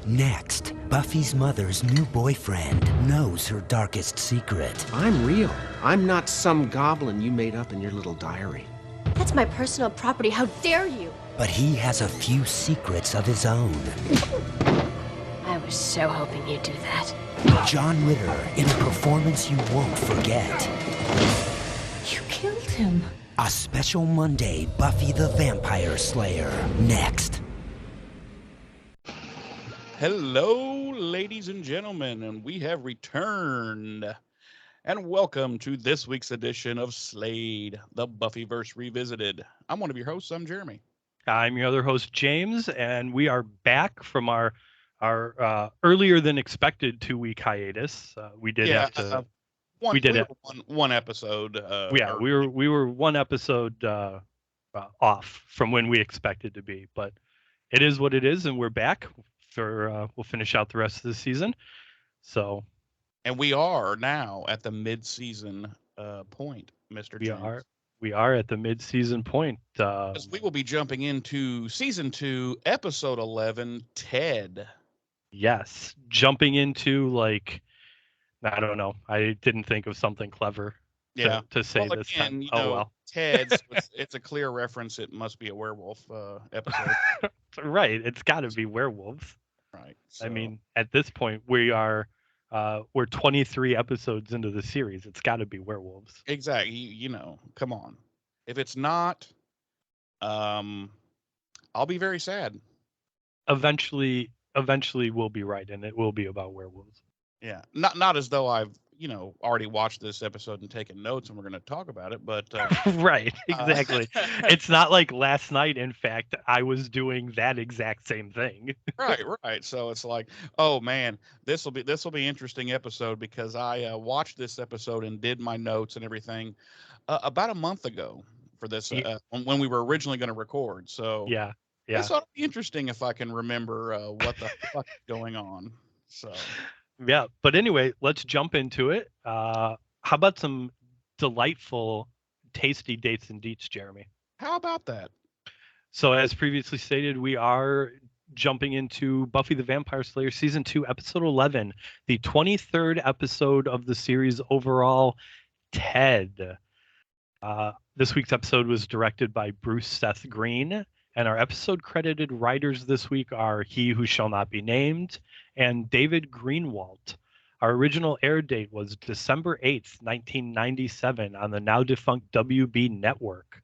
Next, Buffy's mother's new boyfriend knows her darkest secret. I'm real. I'm not some goblin you made up in your little diary. That's my personal property. How dare you? But he has a few secrets of his own. I was so hoping you'd do that. John Ritter in a performance you won't forget. You killed him. A special Monday Buffy the Vampire Slayer. Next. Hello, ladies and gentlemen, and we have returned. And welcome to this week's edition of Slade, the Buffyverse Revisited. I'm one of your hosts. I'm Jeremy. I'm your other host, James, and we are back from our earlier than expected 2-week hiatus. We did have to. One episode. We were one episode off from when we expected to be, but it is what it is, and we're back. We'll finish out the rest of the season. So, and we are now at the mid-season point, Mr. James. We are at the mid-season point. We will be jumping into season 2, episode 11, Ted. Yes, jumping into I don't know. I didn't think of something clever to say this time. Ted's. It's a clear reference. It must be a werewolf episode. Right. It's got to be werewolves. Right. So. I mean, at this point, we're 23 episodes into the series. It's got to be werewolves. Exactly. Come on. If it's not, I'll be very sad. Eventually we'll be right, and it will be about werewolves. Yeah. Not as though I've already watched this episode and taken notes and we're going to talk about it, but right, exactly. It's not like last night. In fact, I was doing that exact same thing. right. So it's like, oh man, this will be interesting episode, because I watched this episode and did my notes and everything about a month ago for this when we were originally going to record. So yeah. This ought to be interesting if I can remember what the fuck is going on. So. Yeah, but anyway, let's jump into it. How about some delightful, tasty dates and deets, Jeremy? How about that? So, as previously stated, we are jumping into Buffy the Vampire Slayer Season 2, Episode 11, the 23rd episode of the series overall, Ted. This week's episode was directed by Bruce Seth Green, and our episode credited writers this week are He Who Shall Not Be Named and David Greenwalt. Our original air date was December 8th, 1997 on the now defunct WB network.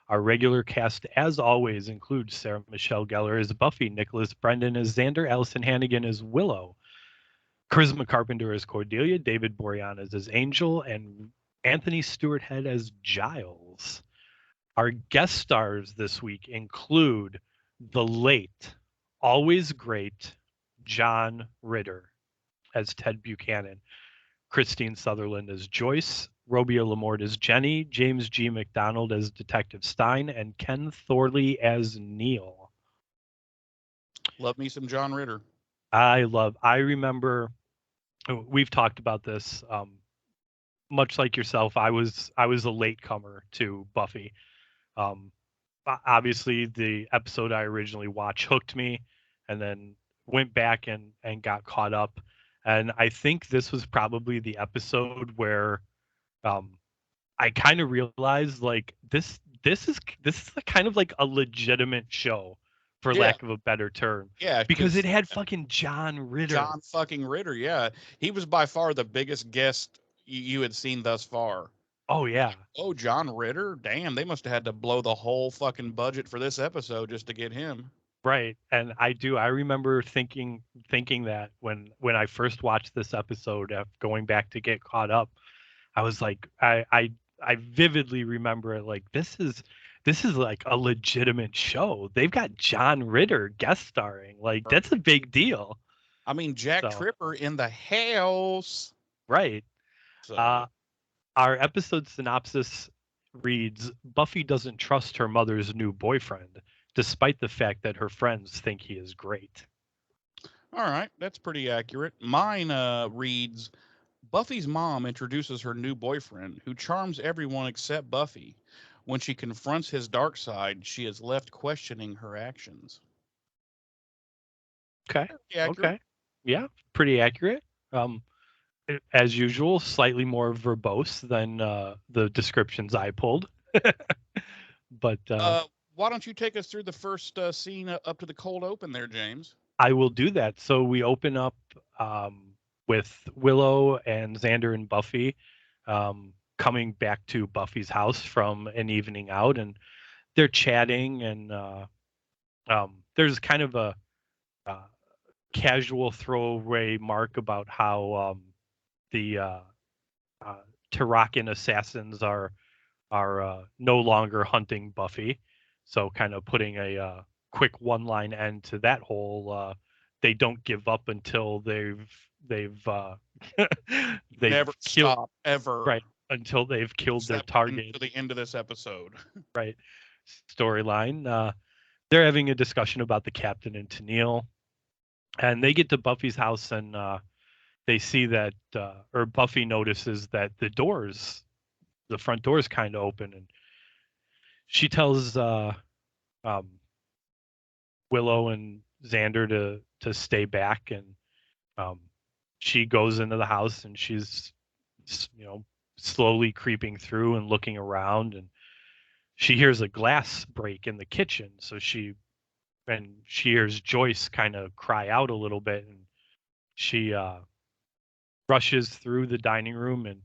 Our regular cast, as always, includes Sarah Michelle Gellar as Buffy, Nicholas Brendan as Xander, Allison Hannigan as Willow, Charisma Carpenter as Cordelia, David Boreanaz as Angel, and Anthony Stewart Head as Giles. Our guest stars this week include the late, always great John Ritter as Ted Buchanan, Christine Sutherland as Joyce, Robia Lamort as Jenny, James G. McDonald as Detective Stein, and Ken Thorley as Neil. Love me some John Ritter. I remember we've talked about this. Much like yourself, I was a latecomer to Buffy. Obviously the episode I originally watched hooked me, and then went back and got caught up. And I think this was probably the episode where I kind of realized this is kind of like a legitimate show, for lack of a better term. Yeah, because it had fucking John Ritter. John fucking Ritter, yeah. He was by far the biggest guest you had seen thus far. Oh yeah. Oh, John Ritter? Damn, they must have had to blow the whole fucking budget for this episode just to get him. Right. And I remember thinking that when I first watched this episode, going back to get caught up, I was like, I vividly remember it like this is like a legitimate show. They've got John Ritter guest starring. Like, that's a big deal. I mean, Jack Tripper in the house. Right. So. Our episode synopsis reads, Buffy doesn't trust her mother's new boyfriend, despite the fact that her friends think he is great. All right, that's pretty accurate. Mine reads, Buffy's mom introduces her new boyfriend, who charms everyone except Buffy. When she confronts his dark side, she is left questioning her actions. Okay. Yeah, Okay. Yeah, pretty accurate. Um, as usual, slightly more verbose than the descriptions I pulled. But Why don't you take us through the first scene up to the cold open there, James? I will do that. So we open up with Willow and Xander and Buffy coming back to Buffy's house from an evening out, and they're chatting, and there's kind of a uh, casual throwaway mark about how the uh, Tarakan assassins are no longer hunting Buffy, so kind of putting a quick one-line end to that whole. They don't give up until they've they've Never killed stop ever. right until they've killed their Except target. to the end of this episode. Right storyline. They're having a discussion about the captain and Tennille, and they get to Buffy's house and they see that, or Buffy notices that the front doors kind of open, and she tells um, Willow and Xander to stay back, and um, she goes into the house and she's slowly creeping through and looking around, and she hears a glass break in the kitchen, so she hears Joyce kind of cry out a little bit, and she rushes through the dining room and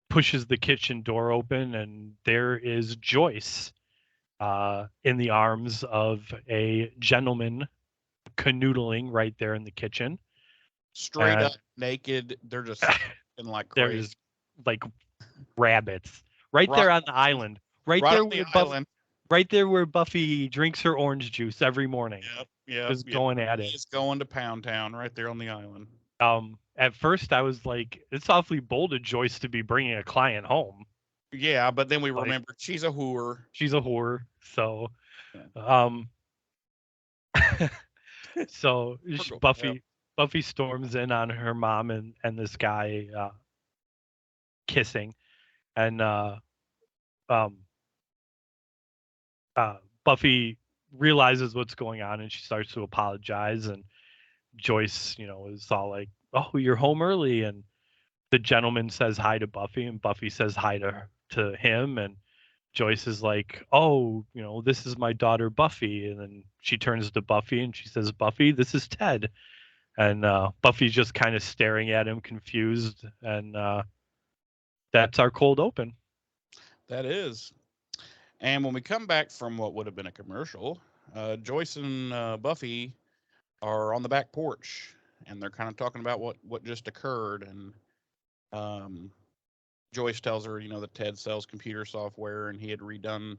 pushes the kitchen door open, and there is Joyce in the arms of a gentleman canoodling right there in the kitchen. Straight up naked. They're just fucking like crazy. There's like rabbits right there on the island, right there on the where island. right there where Buffy drinks her orange juice every morning. Yep. Just going at it. It's going to Pound Town right there on the island. At first I was like, it's awfully bold of Joyce to be bringing a client home. Yeah, but then we remember she's a whore. She's a whore, so so Buffy storms in on her mom and this guy kissing, and Buffy realizes what's going on and she starts to apologize, and Joyce, is all like, "Oh, you're home early," and the gentleman says hi to Buffy, and Buffy says hi to him, and Joyce is like, "Oh, this is my daughter Buffy," and then she turns to Buffy and she says, "Buffy, this is Ted," and Buffy's just kind of staring at him, confused, and that's our cold open. That is. And when we come back from what would have been a commercial, Joyce and Buffy are on the back porch, and they're kind of talking about what just occurred. And Joyce tells her, that Ted sells computer software, and he had redone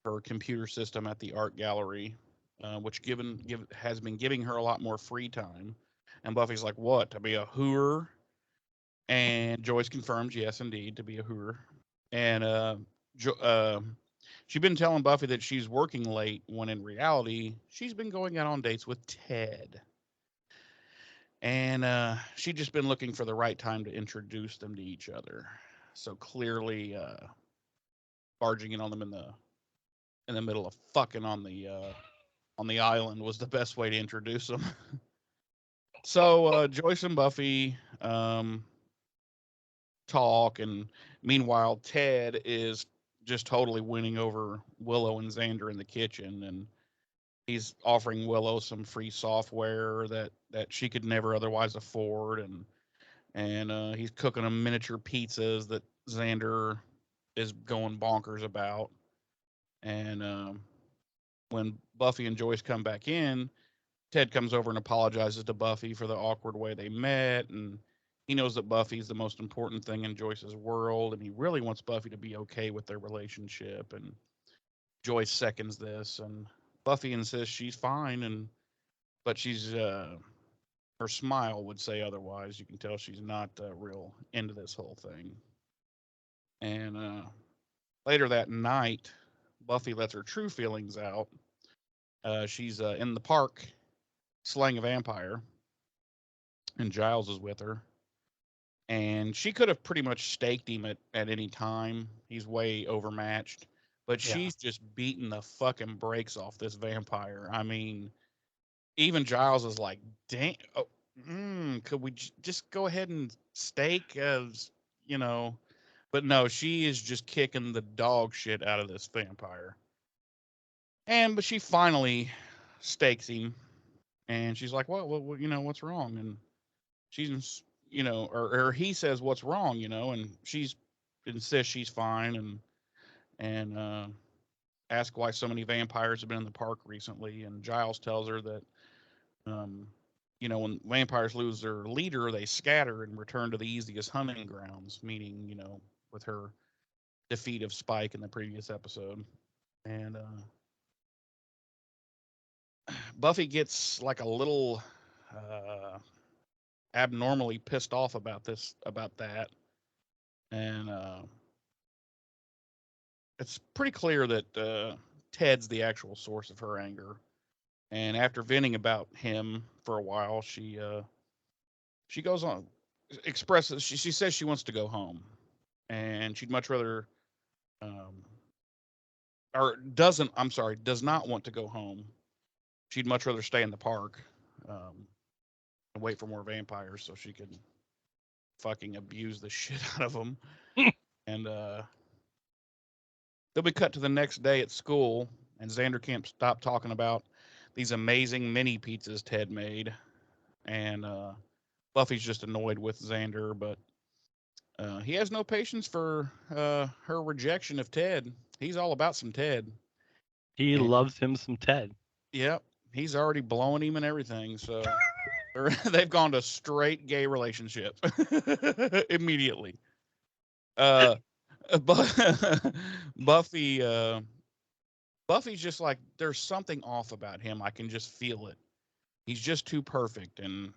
her computer system at the art gallery, which has been giving her a lot more free time. And Buffy's like, "What? To be a hooer?" And Joyce confirms, yes, indeed, to be a hooer. And she's been telling Buffy that she's working late, when in reality, she's been going out on dates with Ted. And she'd just been looking for the right time to introduce them to each other. So clearly, barging in on them in the middle of fucking on the island was the best way to introduce them. So Joyce and Buffy talk, and meanwhile Ted is just totally winning over Willow and Xander in the kitchen, and he's offering Willow some free software that she could never otherwise afford, and he's cooking them miniature pizzas that Xander is going bonkers about. And when Buffy and Joyce come back in, Ted comes over and apologizes to Buffy for the awkward way they met, and he knows that Buffy's the most important thing in Joyce's world, and he really wants Buffy to be okay with their relationship. And Joyce seconds this, and Buffy insists she's fine, but she's her smile would say otherwise. You can tell she's not real into this whole thing. And later that night, Buffy lets her true feelings out. She's in the park slaying a vampire, and Giles is with her. And she could have pretty much staked him at any time. He's way overmatched. But she's just beating the fucking brakes off this vampire. I mean, even Giles is like, dang, oh, could we just go ahead and stake as, you know, but no, she is just kicking the dog shit out of this vampire. But she finally stakes him, and she's like, what, you know, what's wrong? And she's, you know, or he says, what's wrong, you know, and she's insists she's fine, and ask why so many vampires have been in the park recently, and Giles tells her that, um, you know, when vampires lose their leader, they scatter and return to the easiest hunting grounds, meaning, you know, with her defeat of Spike in the previous episode. And Buffy gets like a little abnormally pissed off about that. And it's pretty clear that Ted's the actual source of her anger. And after venting about him for a while, she goes on, expresses, she says she wants to go home, and she'd much rather, um, or doesn't, I'm sorry, does not want to go home. She'd much rather stay in the park, and wait for more vampires so she could fucking abuse the shit out of them. And then we cut to the next day at school, and Xander can't stop talking about these amazing mini pizzas Ted made. And Buffy's just annoyed with Xander, but he has no patience for her rejection of Ted. He's all about some Ted. He And loves him some Ted. yep, he's already blowing him and everything. So they've gone to straight gay relationship immediately. Uh, Buffy, Buffy's just like, there's something off about him. I can just feel it. He's just too perfect. And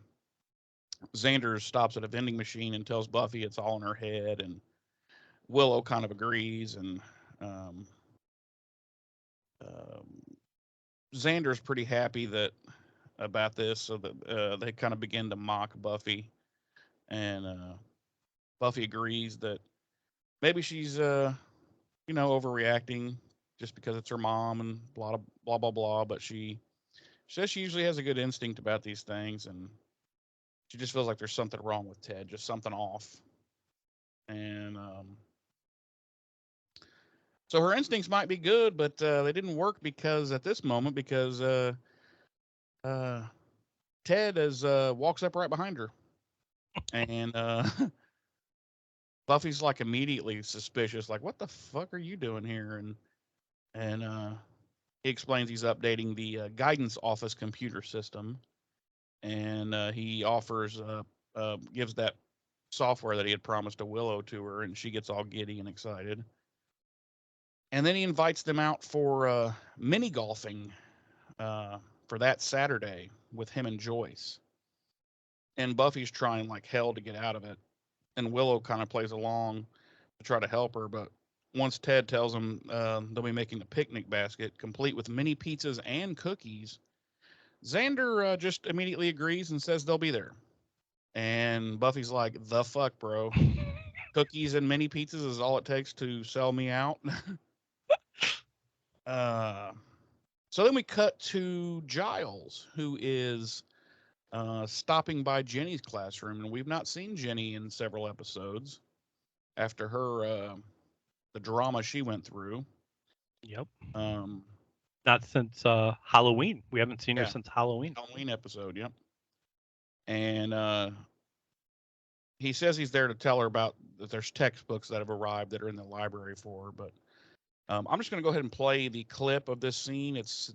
Xander stops at a vending machine and tells Buffy it's all in her head. And Willow kind of agrees. And um, um, Xander's pretty happy that about this, so that they kind of begin to mock Buffy. And Buffy agrees that maybe she's, you know, overreacting just because it's her mom and blah blah blah blah. But she says she usually has a good instinct about these things, and she just feels like there's something wrong with Ted, just something off. And so her instincts might be good, but they didn't work because at this moment, because uh, Ted is walks up right behind her, and Buffy's like immediately suspicious, like, "What the fuck are you doing here?" And he explains he's updating the guidance office computer system, and he offers gives that software that he had promised to Willow to her, and she gets all giddy and excited. And then he invites them out for mini golfing uh, for that Saturday with him and Joyce. And Buffy's trying like hell to get out of it, and Willow kind of plays along to try to help her. But once Ted tells him they'll be making a picnic basket complete with mini pizzas and cookies, Xander just immediately agrees and says they'll be there. And Buffy's like, the fuck, bro? Cookies and mini pizzas is all it takes to sell me out. uh, so then we cut to Giles, who is stopping by Jenny's classroom, and we've not seen Jenny in several episodes after her the drama she went through. Yep. Um, Not since Halloween. We haven't seen her yeah, since Halloween. Halloween episode. Yep. And he says he's there to tell her about that there's textbooks that have arrived that are in the library for her. But I'm just going to go ahead and play the clip of this scene. It's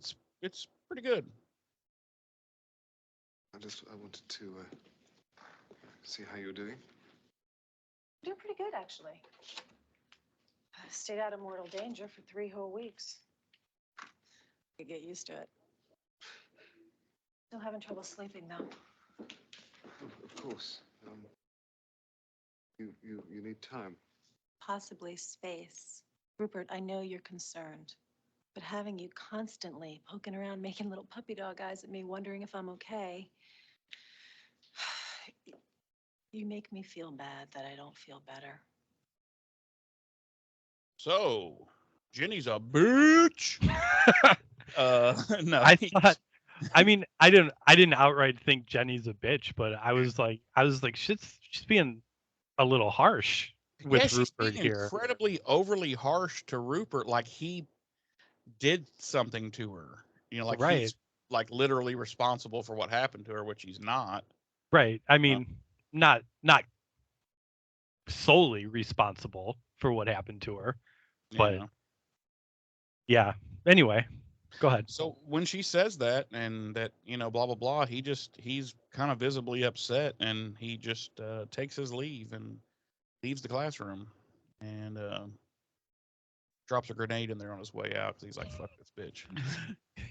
pretty good. I wanted to see how you're doing. Doing pretty good, actually. I stayed out of mortal danger for 3 whole weeks. You get used to it. Still having trouble sleeping, though. Of course. You need time. Possibly space. Rupert, I know you're concerned, but having you constantly poking around, making little puppy dog eyes at me, wondering if I'm okay, you make me feel bad that I don't feel better. So Jenny's a bitch. No, I thought I mean, I didn't outright think Jenny's a bitch, but I was like, she's being a little harsh Yeah, with she's being Rupert here. incredibly overly harsh to Rupert, like he did something to her. Like Right, he's like literally responsible for what happened to her, which he's not. right. I Uh, mean, not solely responsible for what happened to her, but yeah. yeah. Anyway, go ahead. So when she says that and that, blah blah blah, he's kind of visibly upset, and he just takes his leave and leaves the classroom, and drops a grenade in there on his way out because he's like, "Fuck this bitch."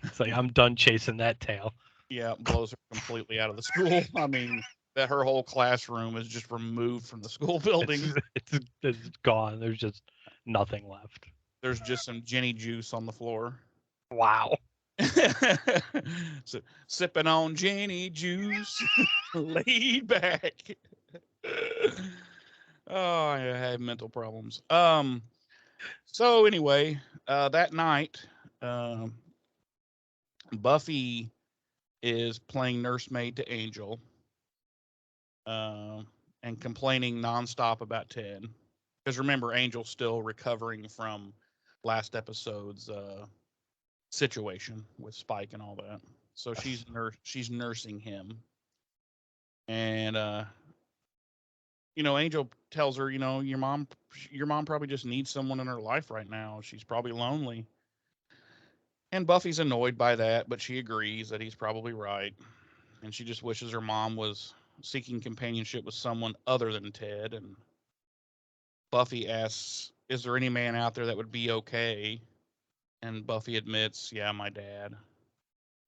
It's like I'm done chasing that tail. Yeah, blows her completely out of the school. I mean, that her whole classroom is just removed from the school building. It's gone. There's just nothing left. There's just some Jenny juice on the floor. Wow. So, sipping on Jenny juice, laid back. Oh, I have mental problems. So anyway, that night, um, Buffy is playing nursemaid to Angel, and complaining nonstop about Ted. Because remember, Angel's still recovering from last episode's situation with Spike and all that. So she's nursing him, and Angel tells her, your mom probably just needs someone in her life right now. She's probably lonely. And Buffy's annoyed by that, but she agrees that he's probably right. And she just wishes her mom was seeking companionship with someone other than Ted. And Buffy asks, "Is there any man out there that would be okay?" And Buffy admits, "Yeah, my dad."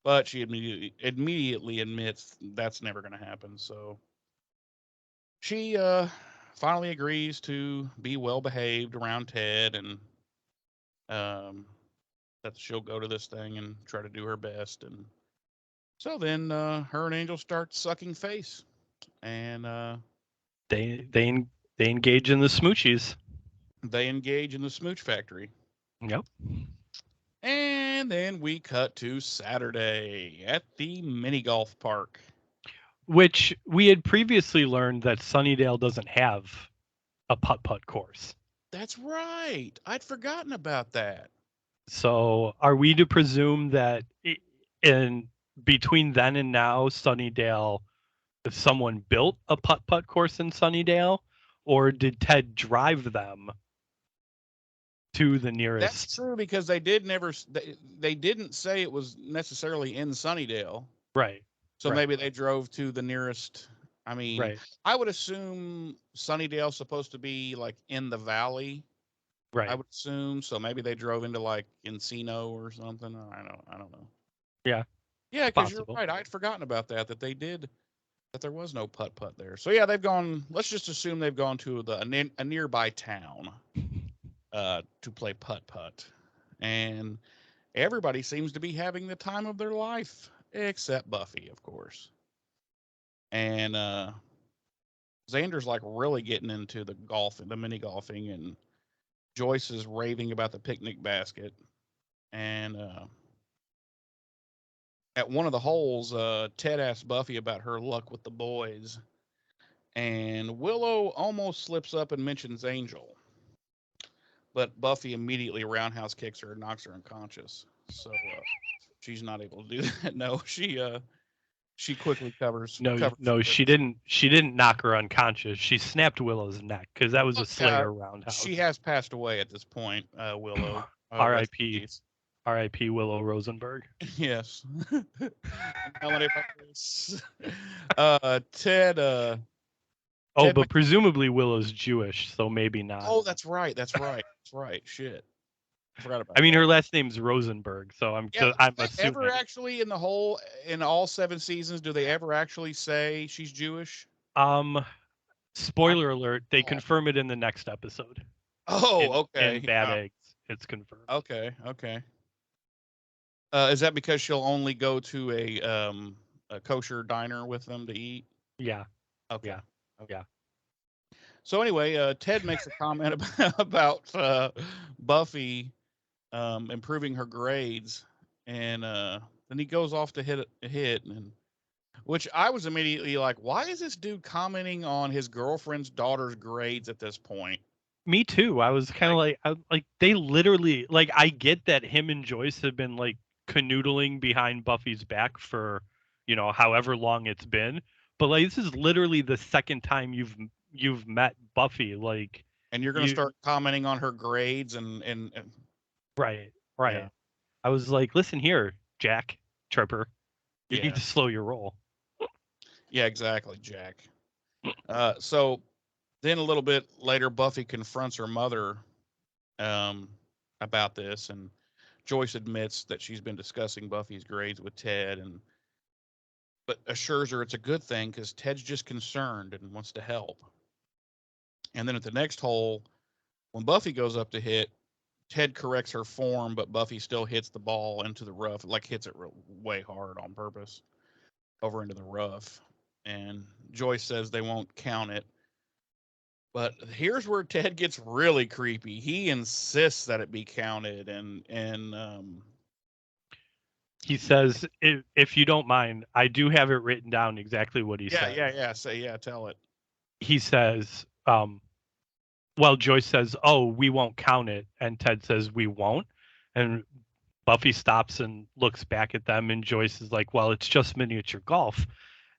But she immediately admits that's never going to happen. So she finally agrees to be well behaved around Ted, and um, that she'll go to this thing and try to do her best. And so then her and Angel start sucking face, and They engage in the smoochies. they engage in the smooch factory. Yep. And then we cut to Saturday at the mini golf park. Which we had previously learned that Sunnydale doesn't have a putt-putt course. That's right. I'd forgotten about that. So are we to presume that in between then and now, Sunnydale, if someone built a putt-putt course in Sunnydale, or did Ted drive them to the That's nearest? true because they didn't say it was necessarily in Sunnydale. Right. So Right. maybe they drove to the nearest. I mean, Right. I would assume Sunnydale's supposed to be like in the valley. I Right. would assume so. Maybe they drove into like Encino or something. I don't know. Yeah. Yeah, It's because you're possible. right. I'd forgotten about that. That there was no putt putt there. So yeah, they've gone. Let's just assume they've gone to a nearby town to play putt putt, and everybody seems to be having the time of their life except Buffy, of course. And Xander's like really getting into the mini golfing, and Joyce is raving about the picnic basket. And at one of the holes, Ted asks Buffy about her luck with the boys, and Willow almost slips up and mentions Angel, but Buffy immediately roundhouse kicks her and knocks her unconscious. So she's not able to do that. No, she quickly covers. No, she didn't. She didn't knock her unconscious. She snapped Willow's neck because that was a Slayer roundhouse. She has passed away at this point, Willow. Rest in R.I.P. peace. R.I.P. Willow Rosenberg. Yes. Ted. Oh, Ted but presumably Willow's Jewish, so maybe not. Oh, that's right. That's right. That's right. Shit. I forgot about I mean, that. her last name's Rosenberg, so I'm Yeah, I'm do they ever assuming. actually in all 7 seasons, do they ever actually say she's Jewish? Spoiler alert, they confirm it in the next episode. Oh, okay. In Bad Eggs, it's confirmed. Okay, okay. Is that because she'll only go to a kosher diner with them to eat? Yeah. Okay. Yeah. Okay. Yeah. So anyway, Ted makes a comment about Buffy improving her grades, and Then he goes off to hit, and which I was immediately like, why is this dude commenting on his girlfriend's daughter's grades at this point? Me too. I was kind of like they literally like I get that him and Joyce have been like canoodling behind Buffy's back for, however long it's been, but like this is literally the second time you've met Buffy. Like And you're gonna you start commenting on her grades and right, yeah, right. I was like, listen here, Jack Tripper, you need yeah, to slow your roll. yeah, exactly, Jack. So then a little bit later, Buffy confronts her mother um, about this, and Joyce admits that she's been discussing Buffy's grades with Ted, and but assures her it's a good thing because Ted's just concerned and wants to help. And then at the next hole, when Buffy goes up to hit, Ted corrects her form, but Buffy still hits the ball into the rough, like hits it way hard on purpose over into the rough. And Joyce says they won't count it. But here's where Ted gets really creepy. He insists that it be counted, and He says, if you don't mind, I do have it written down exactly what he yeah, says. yeah, yeah. Say yeah, tell it. He says, well, Joyce says, "Oh, we won't count it," and Ted says, "We won't." And Buffy stops and looks back at them, and Joyce is like, "Well, it's just miniature golf,"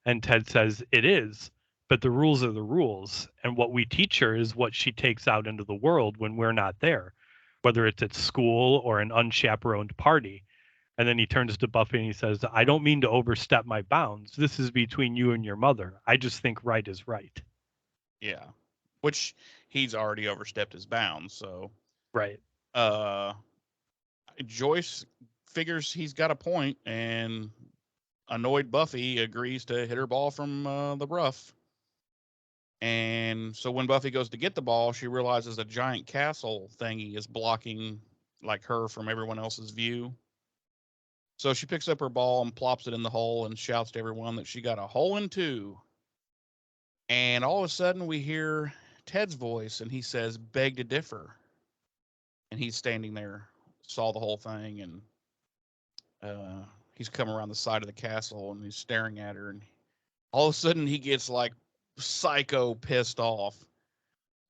and Ted says, "It is, but the rules are the rules, and what we teach her is what she takes out into the world when we're not there, whether it's at school or an unchaperoned party." And then he turns to Buffy and he says, "I don't mean to overstep my bounds. This is between you and your mother. I just think right is right." Yeah, which he's already overstepped his bounds. So Right. uh, Joyce figures he's got a point, and annoyed Buffy agrees to hit her ball from the rough. And so when Buffy goes to get the ball, she realizes a giant castle thingy is blocking like her from everyone else's view. So she picks up her ball and plops it in the hole and shouts to everyone that she got a hole in two. And all of a sudden we hear Ted's voice and he says, "Beg to differ." And he's standing there, saw the whole thing, and uh, he's come around the side of the castle and he's staring at her. And all of a sudden he gets like psycho pissed off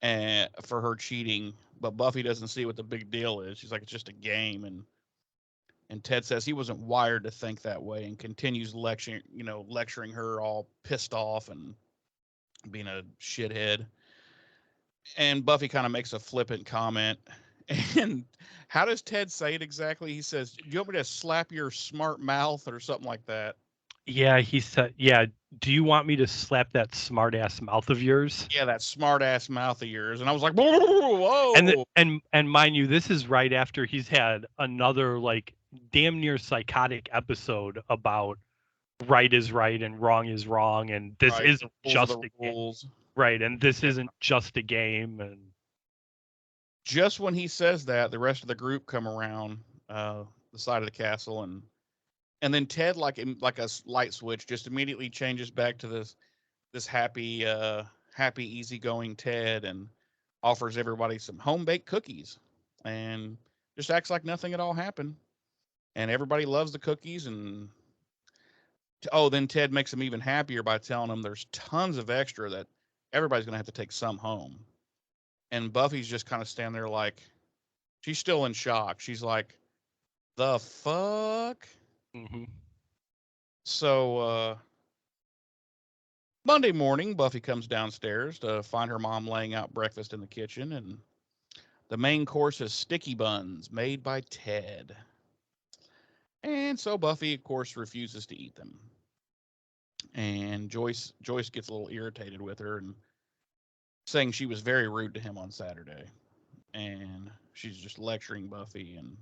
and for her cheating, but Buffy doesn't see what the big deal is. She's like, it's just a game, and Ted says he wasn't wired to think that way, and continues lecturing her, all pissed off and being a shithead. And Buffy kind of makes a flippant comment. And how does Ted say it exactly? He says, "Do you want me to slap your smart mouth," or something like that? Yeah, he said, "Yeah, do you want me to slap that smart ass mouth of yours?" Yeah, that smart ass mouth of yours. And I was like, whoa, And whoa. and mind you, this is right after he's had another like damn near psychotic episode about right is right and wrong is wrong, and this Right. isn't The rules are the just a game. rules. Right, and this Yeah. isn't just a game, and Just when he says that, the rest of the group come around the side of the castle, and then Ted, like a light switch, just immediately changes back to this happy, easygoing Ted, and offers everybody some home baked cookies, and just acts like nothing at all happened. And everybody loves the cookies, and oh, then Ted makes them even happier by telling them there's tons of extra that everybody's gonna have to take some home. And Buffy's just kind of standing there like she's still in shock. She's like, the fuck? mhm. So Monday morning, Buffy comes downstairs to find her mom laying out breakfast in the kitchen, and the main course is sticky buns made by Ted. And so Buffy, of course, refuses to eat them. And Joyce gets a little irritated with her and saying she was very rude to him on Saturday. And she's just lecturing Buffy, and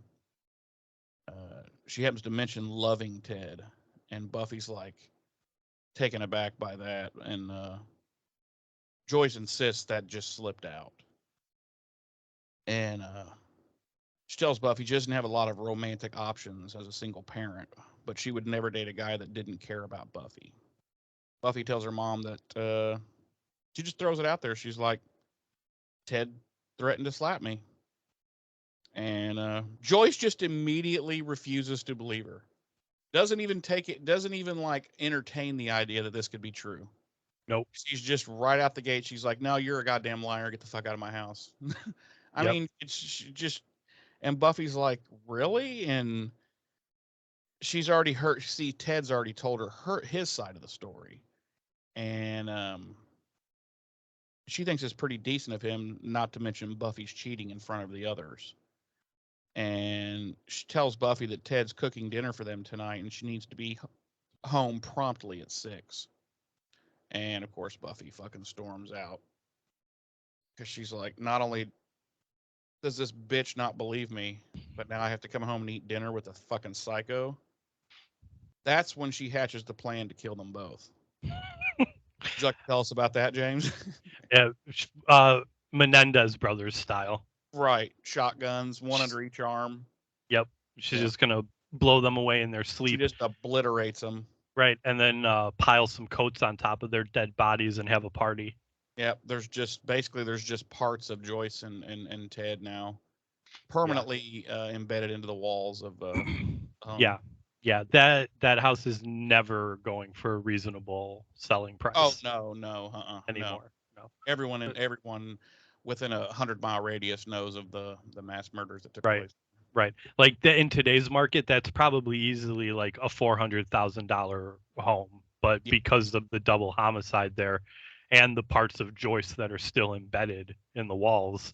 she happens to mention loving Ted, and Buffy's like taken aback by that, and Joyce insists that just slipped out, and she tells Buffy she doesn't have a lot of romantic options as a single parent, but she would never date a guy that didn't care about Buffy. Buffy tells her mom that she just throws it out there. She's like, Ted threatened to slap me, and Joyce just immediately refuses to believe her. Doesn't even take it. Doesn't even like entertain the idea that this could be true. Nope. She's just right out the gate. She's like, "No, you're a goddamn liar. Get the fuck out of my house." I Yep. mean, it's just. And Buffy's like, "Really?" And she's already heard. See, Ted's already told her his side of the story, and she thinks it's pretty decent of him not to mention Buffy's cheating in front of the others. And she tells Buffy that Ted's cooking dinner for them tonight, and she needs to be home promptly at 6. And of course, Buffy fucking storms out because she's like, not only does this bitch not believe me, but now I have to come home and eat dinner with a fucking psycho. That's when she hatches the plan to kill them both. Would you like to tell us about that, James? Yeah. Menendez brothers style. Right. Shotguns, one under each arm. Yep. She's Yeah. just gonna blow them away in their She sleep. just obliterates them. Right, and then pile some coats on top of their dead bodies and have a party. Yep. There's just parts of Joyce and Ted now permanently embedded into the walls of Yeah, yeah. That house is never going for a reasonable selling price. Oh no, anymore. No. Everyone within 100-mile radius knows of the mass murders that took Right. place. Right. Like in today's market, that's probably easily like a $400,000 home. But because of the double homicide there and the parts of Joyce that are still embedded in the walls,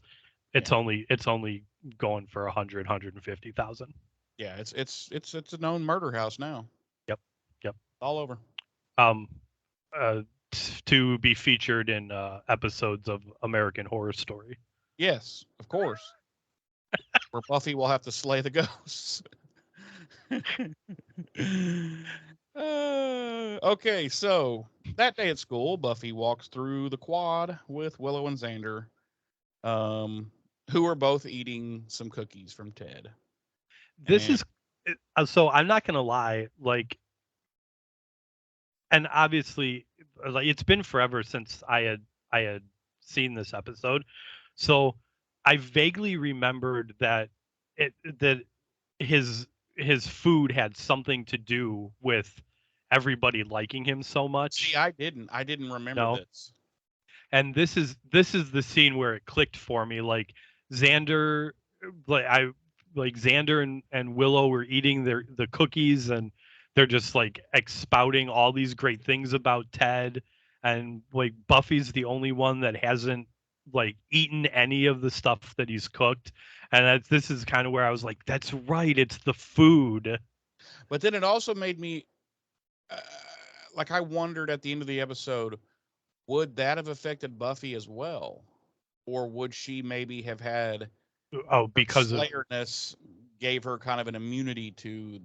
it's only going for 150,000. Yeah, it's a known murder house now. Yep. All over. Um to be featured in episodes of American Horror Story. Yes, of course. Where Buffy will have to slay the ghosts. Okay, so that day at school, Buffy walks through the quad with Willow and Xander, who are both eating some cookies from Ted. This is so I'm not gonna lie, like, and obviously, like, it's been forever since I had seen this episode, so I vaguely remembered that that his food had something to do with everybody liking him so much. See, I didn't remember No, this. and this is the scene where it clicked for me. Like Xander, Xander and Willow were eating the cookies, and they're just like expouting all these great things about Ted, and like Buffy's the only one that hasn't like eaten any of the stuff that he's cooked, and this is kind of where I was like, that's right, it's the food. But then it also made me uh, like I wondered at the end of the episode, would that have affected Buffy as well, or would she maybe have had Oh, her because of Slayerness gave her kind of an immunity to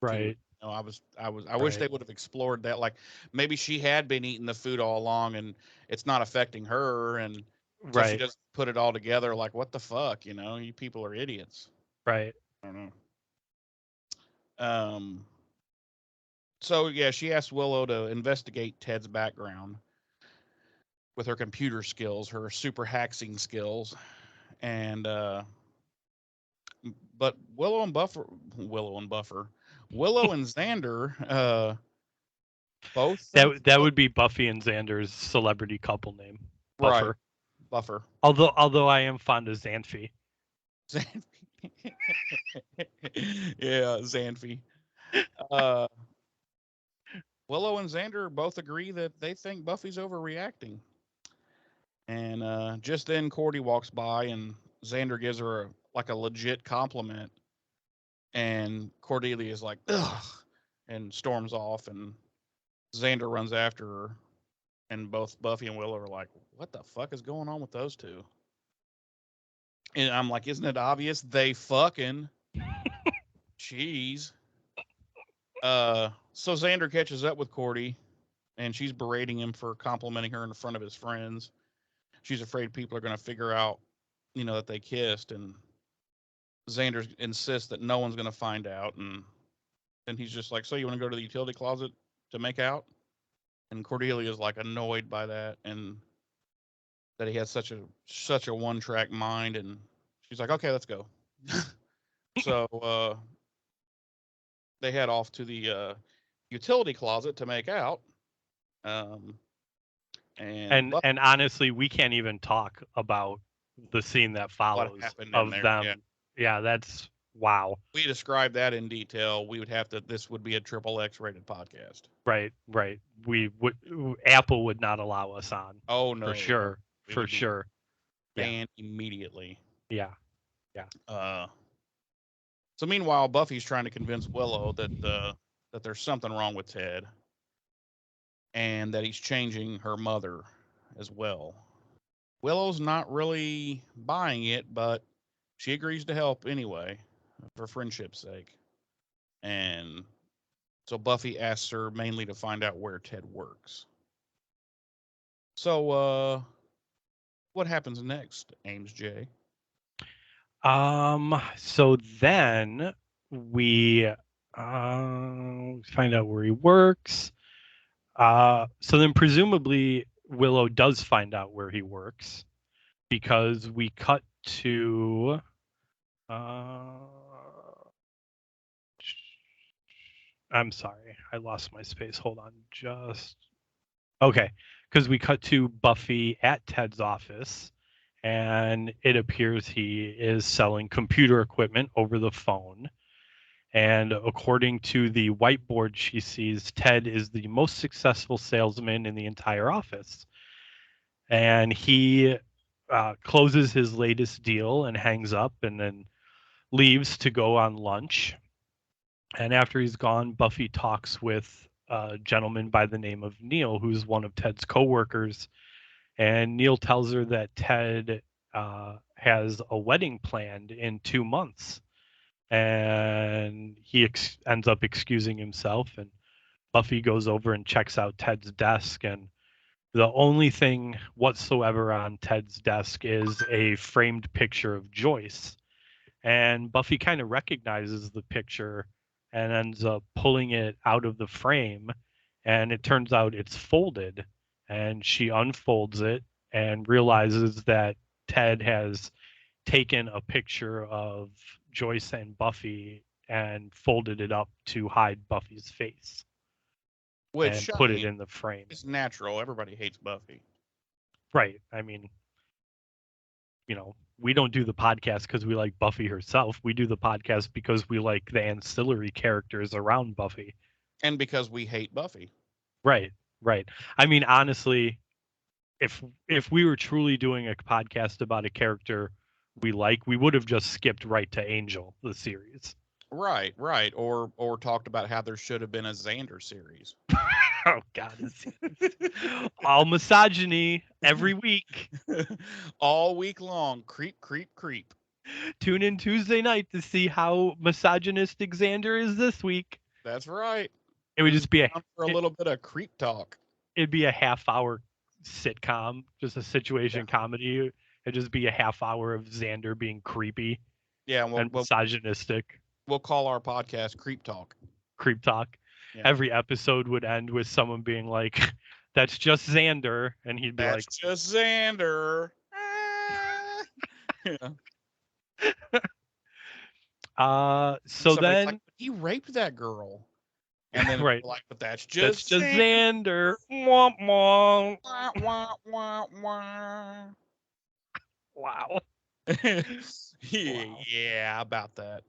right. I wish they would have explored that. Like maybe she had been eating the food all along and it's not affecting her, and so she Right. just put it all together. Like what the fuck, you people are idiots. Right. I don't know. So yeah, she asked Willow to investigate Ted's background with her computer skills, her super hacking skills, and but Willow and Xander, both think That would be Buffy and Xander's celebrity couple name, right, Buffer. Buffer. Although I am fond of Xanthi. Xanthi. Yeah, Xanthi. Uh, Willow and Xander both agree that they think Buffy's overreacting. And just then Cordy walks by and Xander gives her like a legit compliment. And Cordelia is like, ugh, and storms off. And Xander runs after her. And both Buffy and Willow are like, what the fuck is going on with those two? And I'm like, isn't it obvious? They fucking. Jeez. So Xander catches up with Cordy and she's berating him for complimenting her in front of his friends. She's afraid people are going to figure out, that they kissed. And Xander insists that no one's going to find out. And then he's just like, so you want to go to the utility closet to make out? And Cordelia is like annoyed by that and that he has such a one-track mind. And she's like, okay, let's go. So they head off to the utility closet to make out. Um, and And honestly, we can't even talk about the scene that what follows happened in of there? them. Yeah. Yeah, that's wow. We describe that in detail. We would have to. This would be a triple X rated podcast. Right, right. We would Apple would not allow us on Oh for no, no. sure, We for would be sure. Yeah, banned immediately. yeah, yeah. So meanwhile, Buffy's trying to convince Willow that there's something wrong with Ted, and that he's changing her mother as well. Willow's not really buying it, but she agrees to help anyway, for friendship's sake. And so Buffy asks her mainly to find out where Ted works. So, what happens next, Ames J? So then we find out where he works. So then presumably Willow does find out where he works because we cut to I'm sorry, I lost my space. Hold on, just okay, because we cut to Buffy at Ted's office, and it appears he is selling computer equipment over the phone. And according to the whiteboard she sees, Ted is the most successful salesman in the entire office. And he closes his latest deal and hangs up and then leaves to go on lunch. And after he's gone, Buffy talks with a gentleman by the name of Neil, who's one of Ted's coworkers. And Neil tells her that Ted has a wedding planned in 2 months. And he ends up excusing himself. And Buffy goes over and checks out Ted's desk. And the only thing whatsoever on Ted's desk is a framed picture of Joyce. And Buffy kind of recognizes the picture and ends up pulling it out of the frame. And it turns out it's folded. And she unfolds it and realizes that Ted has taken a picture of Joyce and Buffy and folded it up to hide Buffy's face Which, and I put it mean, in the frame. it's natural. Everybody hates Buffy. Right. I mean, we don't do the podcast because we like Buffy herself. We do the podcast because we like the ancillary characters around Buffy. And because we hate Buffy. Right. Right. I mean, honestly, if we were truly doing a podcast about a character we like, we would have just skipped right to Angel, the series. Right, right. Or talked about how there should have been a Xander series. Oh God, all misogyny every week. All week long. Creep, creep, creep. Tune in Tuesday night to see how misogynistic Xander is this week. That's right. It would just be for a little bit of creep talk. It'd be a half-hour sitcom, just a situation comedy. It'd just be a half hour of Xander being creepy and misogynistic. We'll call our podcast Creep Talk. Creep Talk. Yeah. Every episode would end with someone being like, "That's just Xander," and he'd be like, "That's just Xander." So then like, he raped that girl. And then right. Like, but that's just Xander. Womp womp. Wah, wah, wah, wah. Wow. Yeah, about that.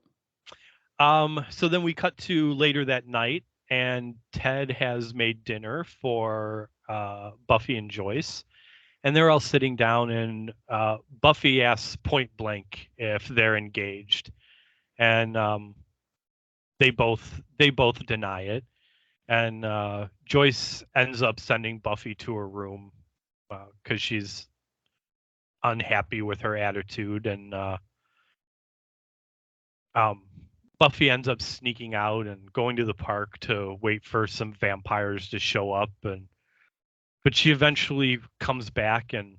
So then we cut to later that night, and Ted has made dinner for Buffy and Joyce, and they're all sitting down, and Buffy asks point blank if they're engaged, and they both deny it, and Joyce ends up sending Buffy to her room because she's unhappy with her attitude, and Buffy ends up sneaking out and going to the park to wait for some vampires to show up, but she eventually comes back and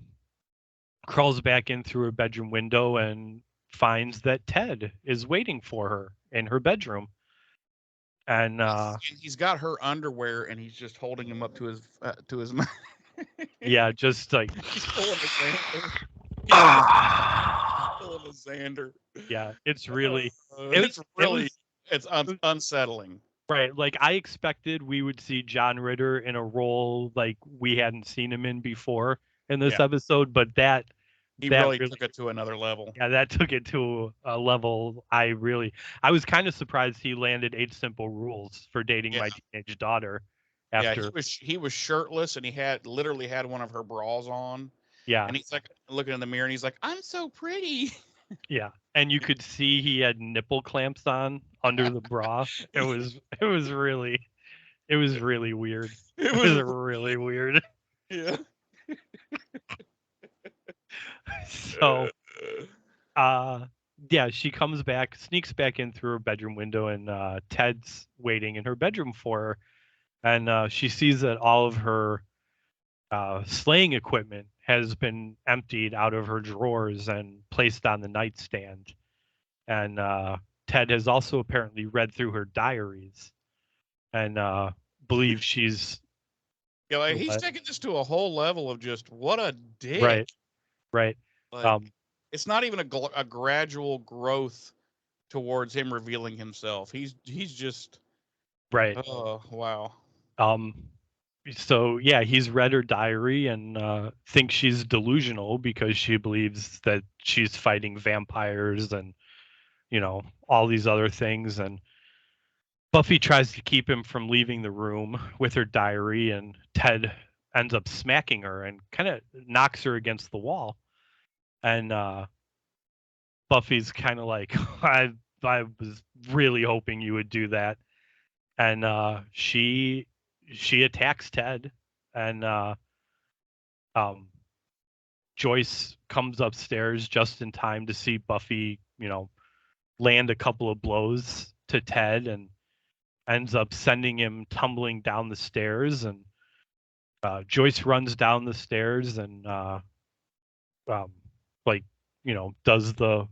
crawls back in through her bedroom window and finds that Ted is waiting for her in her bedroom. And he's got her underwear and he's just holding him up to his mouth. Yeah, just like he's pulling a Xander. Yeah, it's really It's unsettling. Right. Like I expected we would see John Ritter in a role like we hadn't seen him in before in this Yeah. episode, but that He that really really took it to another level. yeah, that took it to a level I was kind of surprised he landed 8 simple rules for dating Yeah. my teenage daughter Yeah, after he was shirtless and he had literally had one of her bras on, yeah, and he's like looking in the mirror and he's like, "I'm so pretty." yeah. And you could see he had nipple clamps on under the bra. It was really weird. It It was was really weird. yeah. So yeah, she comes back, sneaks back in through her bedroom window, and Ted's waiting in her bedroom for her. And she sees that all of her slaying equipment has been emptied out of her drawers and placed on the nightstand. And Ted has also apparently read through her diaries and believes she's Yeah, like he's what? taking this to a whole level of just what a dick. Right, right. Like it's not even a gradual growth towards him revealing himself. He's just Right. oh wow. Um, so yeah, he's read her diary and thinks she's delusional because she believes that she's fighting vampires and all these other things. And Buffy tries to keep him from leaving the room with her diary, and Ted ends up smacking her and kind of knocks her against the wall. And Buffy's kind of like, I was really hoping you would do that. And she attacks Ted, and Joyce comes upstairs just in time to see Buffy, land a couple of blows to Ted, and ends up sending him tumbling down the stairs. And Joyce runs down the stairs and like does the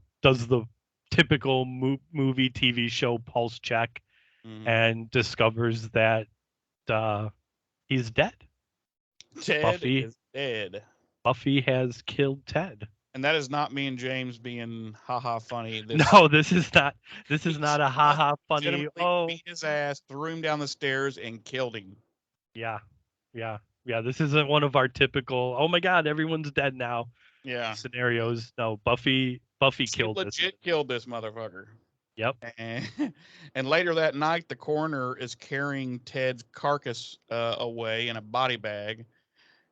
typical movie TV show pulse check, and discovers that he's dead. Ted Buffy is dead. Buffy has killed Ted. And that is not me and James being haha funny. No, this is not a haha funny. Legitimately Oh, beat his ass, threw him down the stairs, and killed him. yeah, yeah, yeah. This isn't one of our typical. Oh my God, everyone's dead now. Yeah. Scenarios. No, Buffy She killed legit killed this motherfucker. Yep. And later that night, the coroner is carrying Ted's carcass away in a body bag,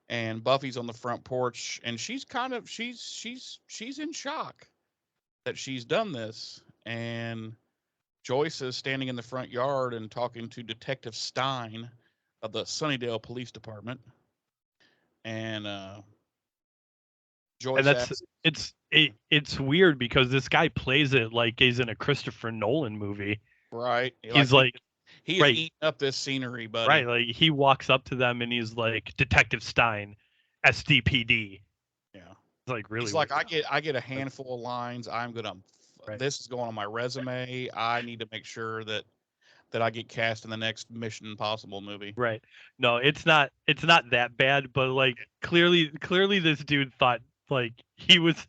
and Buffy's on the front porch, and she's in shock that she's done this. And Joyce is standing in the front yard and talking to Detective Stein of the Sunnydale Police Department, and Joyce And asks, it's weird because this guy plays it like he's in a Christopher Nolan movie. right? He's like he is eating up this scenery, buddy. Right, like he walks up to them and he's like, Detective Stein, SDPD. Yeah. It's like really. He's like, I get a handful of lines. I'm gonna. Right. This is going on my resume. I need to make sure that I get cast in the next Mission Impossible movie. Right. No, it's not that bad, but like clearly this dude thought like he was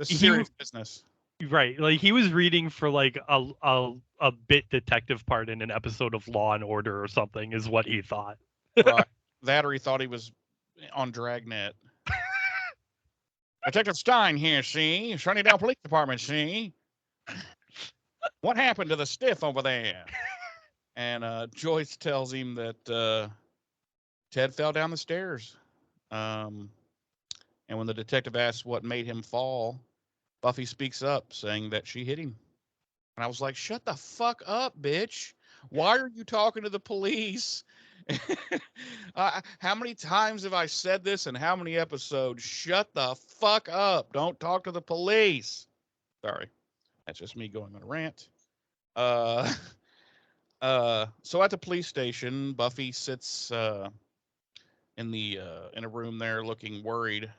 serious business. Right. Like he was reading for like a bit detective part in an episode of Law and Order or something is what he thought. Right. That or he thought he was on Dragnet. Detective Stein here, see? Sunnydale Police Department, see? What happened to the stiff over there? And Joyce tells him that Ted fell down the stairs. And when the detective asks what made him fall, Buffy speaks up, saying that she hit him. And I was like, shut the fuck up, bitch. Why are you talking to the police? How many times have I said this and how many episodes? Shut the fuck up. Don't talk to the police. Sorry. That's just me going on a rant. So at the police station, Buffy sits in a room there looking worried.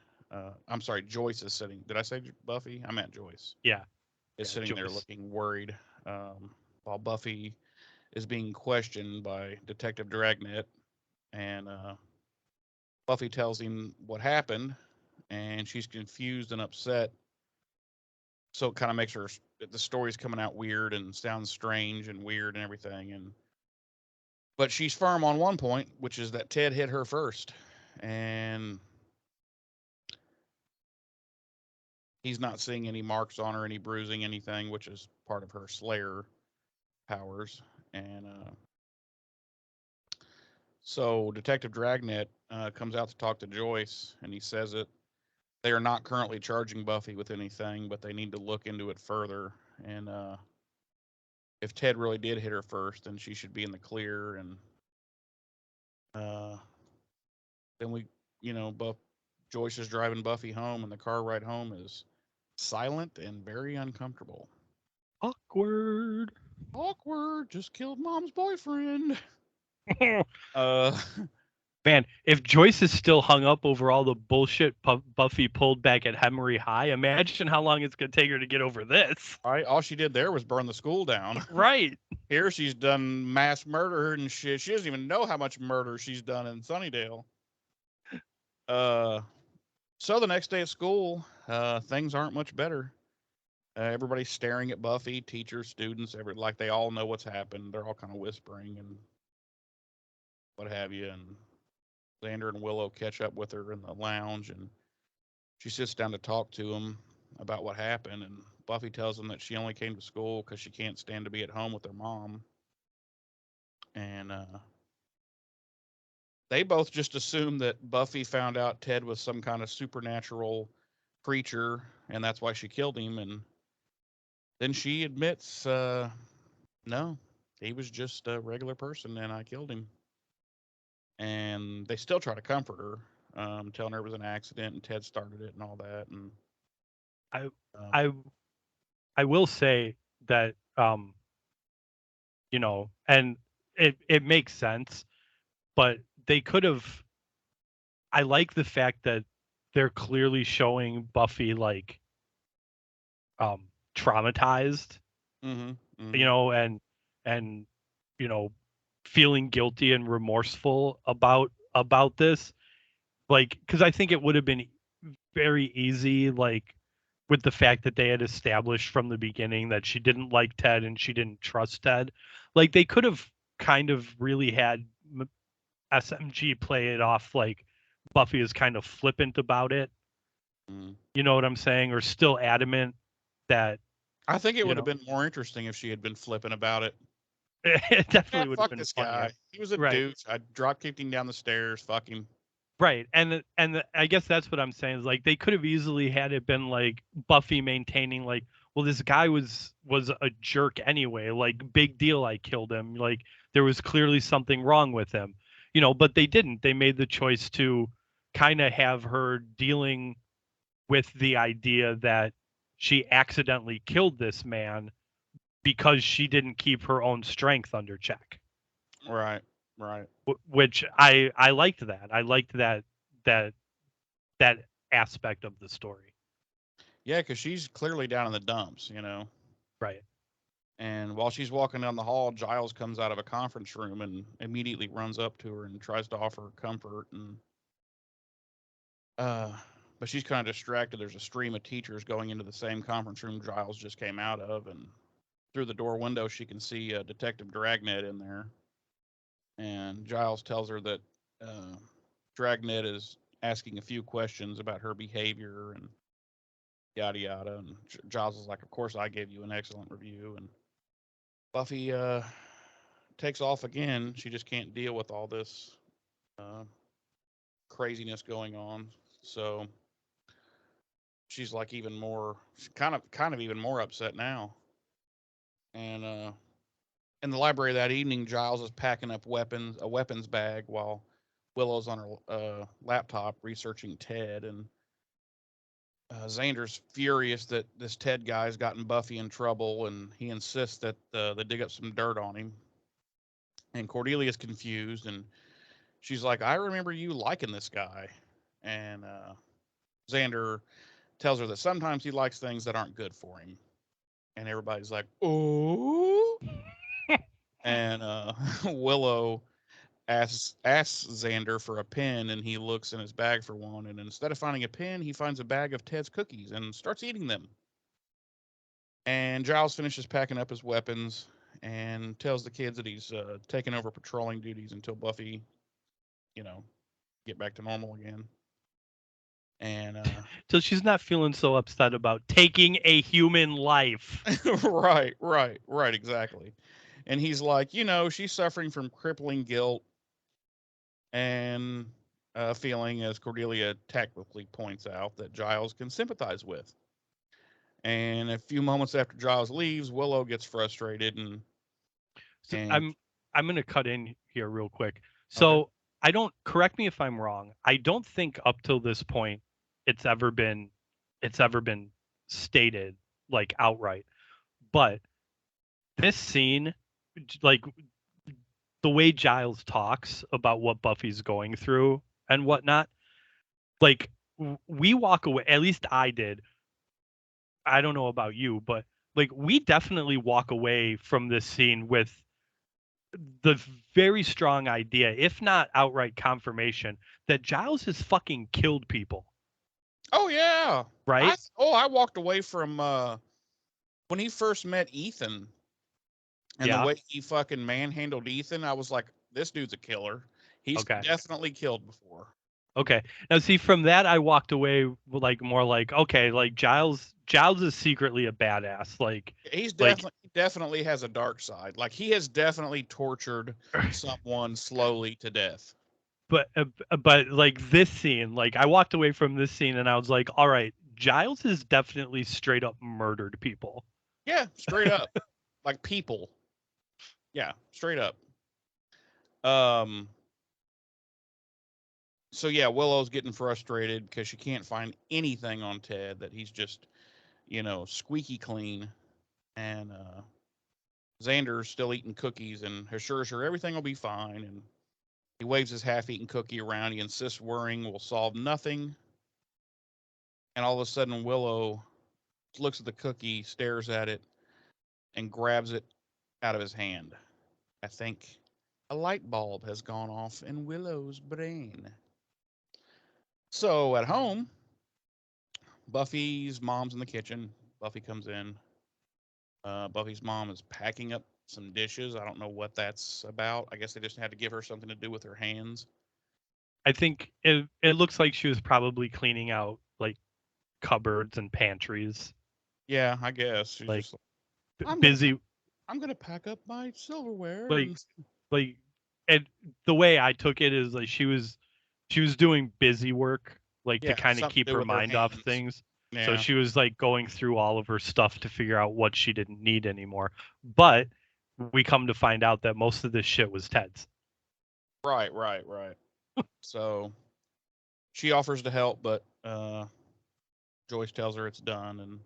I'm sorry, Joyce is sitting. Did I say Buffy? I meant Joyce. Yeah. Is sitting there looking worried while Buffy is being questioned by Detective Dragnet. And Buffy tells him what happened, and she's confused and upset. So it kind of makes her the story's coming out weird and sounds strange and weird and everything. But she's firm on one point, which is that Ted hit her first, and he's not seeing any marks on her, any bruising, anything, which is part of her Slayer powers. And so Detective Dragnet comes out to talk to Joyce, and he says that they are not currently charging Buffy with anything, but they need to look into it further. And if Ted really did hit her first, then she should be in the clear. And then Joyce is driving Buffy home, and the car ride home is silent and very uncomfortable. Awkward. Awkward. Just killed mom's boyfriend. uh, Man, if Joyce is still hung up over all the bullshit Buffy pulled back at Hemery High, imagine how long it's going to take her to get over this. all she did there was burn the school down. Right. Here she's done mass murder and shit. She doesn't even know how much murder she's done in Sunnydale. So the next day at school, things aren't much better. Everybody's staring at Buffy, teachers, students, like they all know what's happened. They're all kind of whispering and what have you. And Xander and Willow catch up with her in the lounge, and she sits down to talk to them about what happened. And Buffy tells them that she only came to school because she can't stand to be at home with her mom. And they both just assume that Buffy found out Ted was some kind of supernatural creature, and that's why she killed him. And then she admits, no, he was just a regular person, and I killed him. And they still try to comfort her, telling her it was an accident and Ted started it and all that. And I I will say that and it makes sense, but they could have. I like the fact that they're clearly showing Buffy like traumatized, and feeling guilty and remorseful about this, like, because I think it would have been very easy, like, with the fact that they had established from the beginning that she didn't like Ted and she didn't trust Ted. Like, they could have kind of really had SMG play it off like Buffy is kind of flippant about it. You know what I'm saying? Or still adamant that. I think it would have been more interesting if she had been flippant about it. It definitely would have Fuck been this funnier. guy. He was a Right. douche. I drop kicked him down the stairs. Fuck him. Right. And I guess that's what I'm saying is, like, they could have easily had it been like Buffy maintaining like, well, this guy was a jerk anyway. Like, big deal, I killed him. Like, there was clearly something wrong with him. But they didn't. They made the choice to kind of have her dealing with the idea that she accidentally killed this man because she didn't keep her own strength under check. Right. Which I liked that. I liked that aspect of the story. Yeah, because she's clearly down in the dumps, Right. And while she's walking down the hall, Giles comes out of a conference room and immediately runs up to her and tries to offer her comfort. And but she's kind of distracted. There's a stream of teachers going into the same conference room Giles just came out of, and through the door window she can see Detective Dragnet in there. And Giles tells her that Dragnet is asking a few questions about her behavior and yada yada. And Giles is like, "Of course, I gave you an excellent review." And Buffy takes off again. She just can't deal with all this craziness going on. So she's like kind of even more upset now. And in the library that evening, Giles is packing up a weapons bag, while Willow's on her laptop researching Ted. And Xander's furious that this Ted guy's gotten Buffy in trouble, and he insists that they dig up some dirt on him. And Cordelia's confused, and she's like, "I remember you liking this guy." And Xander tells her that sometimes he likes things that aren't good for him. And everybody's like, "Oh." And Willow asks Xander for a pen, and he looks in his bag for one. And instead of finding a pen, he finds a bag of Ted's cookies and starts eating them. And Giles finishes packing up his weapons and tells the kids that he's taking over patrolling duties until Buffy, you know, get back to normal again. And So she's not feeling so upset about taking a human life. right, exactly. And he's like, she's suffering from crippling guilt and feeling, as Cordelia tactfully points out, that Giles can sympathize with. And a few moments after Giles leaves, Willow gets frustrated and So and I'm gonna cut in here real quick. okay. So I don't, correct me if I'm wrong. I don't think up till this point it's ever been stated like outright. But this scene, like the way Giles talks about what Buffy's going through and whatnot, like we walk away, at least I did. I don't know about you, but like we definitely walk away from this scene with the very strong idea, if not outright confirmation, that Giles has fucking killed people, Oh yeah. right? I walked away from when he first met Ethan and the Yeah. way he fucking manhandled Ethan, I was like, this dude's a killer. He's Okay. definitely killed before. Okay. Now see, from that I walked away like more like, okay, like Giles is secretly a badass. He's Like definitely has a dark side. Like he has definitely tortured someone slowly to death. but like this scene, like I walked away from this scene and I was like, all right, Giles has definitely straight up murdered people. Yeah, straight up. Like people. Yeah, straight up. Um so yeah, Willow's getting frustrated because she can't find anything on Ted, that he's just, squeaky clean. And Xander's still eating cookies and assures her everything will be fine. And he waves his half-eaten cookie around. He insists worrying will solve nothing. And all of a sudden, Willow looks at the cookie, stares at it, and grabs it out of his hand. I think a light bulb has gone off in Willow's brain. So at home, Buffy's mom's in the kitchen. Buffy comes in. Buffy's mom is packing up some dishes. I don't know what that's about. I guess they just had to give her something to do with her hands. I think it looks like she was probably cleaning out like cupboards and pantries. Yeah, I guess she's Like just like, I'm gonna busy, I'm gonna pack up my silverware like and like and the way I took it is like she was doing busy work, like to yeah, kind of something keep to do her with her mind off hands. things. So Yeah, she was like going through all of her stuff to figure out what she didn't need anymore. But we come to find out that most of this shit was Ted's. right. So she offers to help, but Joyce tells her it's done, and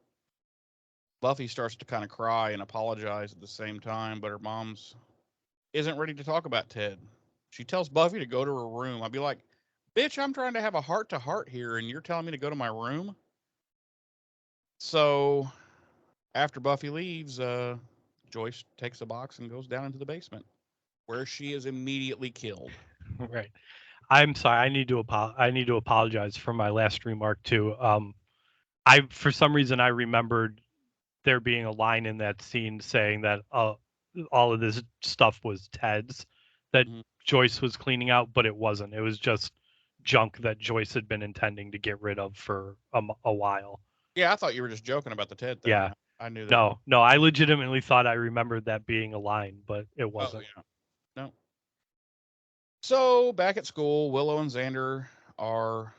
Buffy starts to kind of cry and apologize at the same time, but her mom's isn't ready to talk about Ted. She tells Buffy to go to her room. I'd be like, bitch, I'm trying to have a heart to heart here, and you're telling me to go to my room? So after Buffy leaves, Joyce takes a box and goes down into the basement, where she is immediately killed. Right. I'm sorry. I need to apologize for my last remark too. I for some reason I remembered there being a line in that scene saying that all of this stuff was Ted's, that Mhm. Joyce was cleaning out, but it wasn't. It was just junk that Joyce had been intending to get rid of for a while. Yeah, I thought you were just joking about the Ted thing. Yeah. I knew that. No, I legitimately thought I remembered that being a line, but it Oh wasn't. yeah, no. So back at school, Willow and Xander are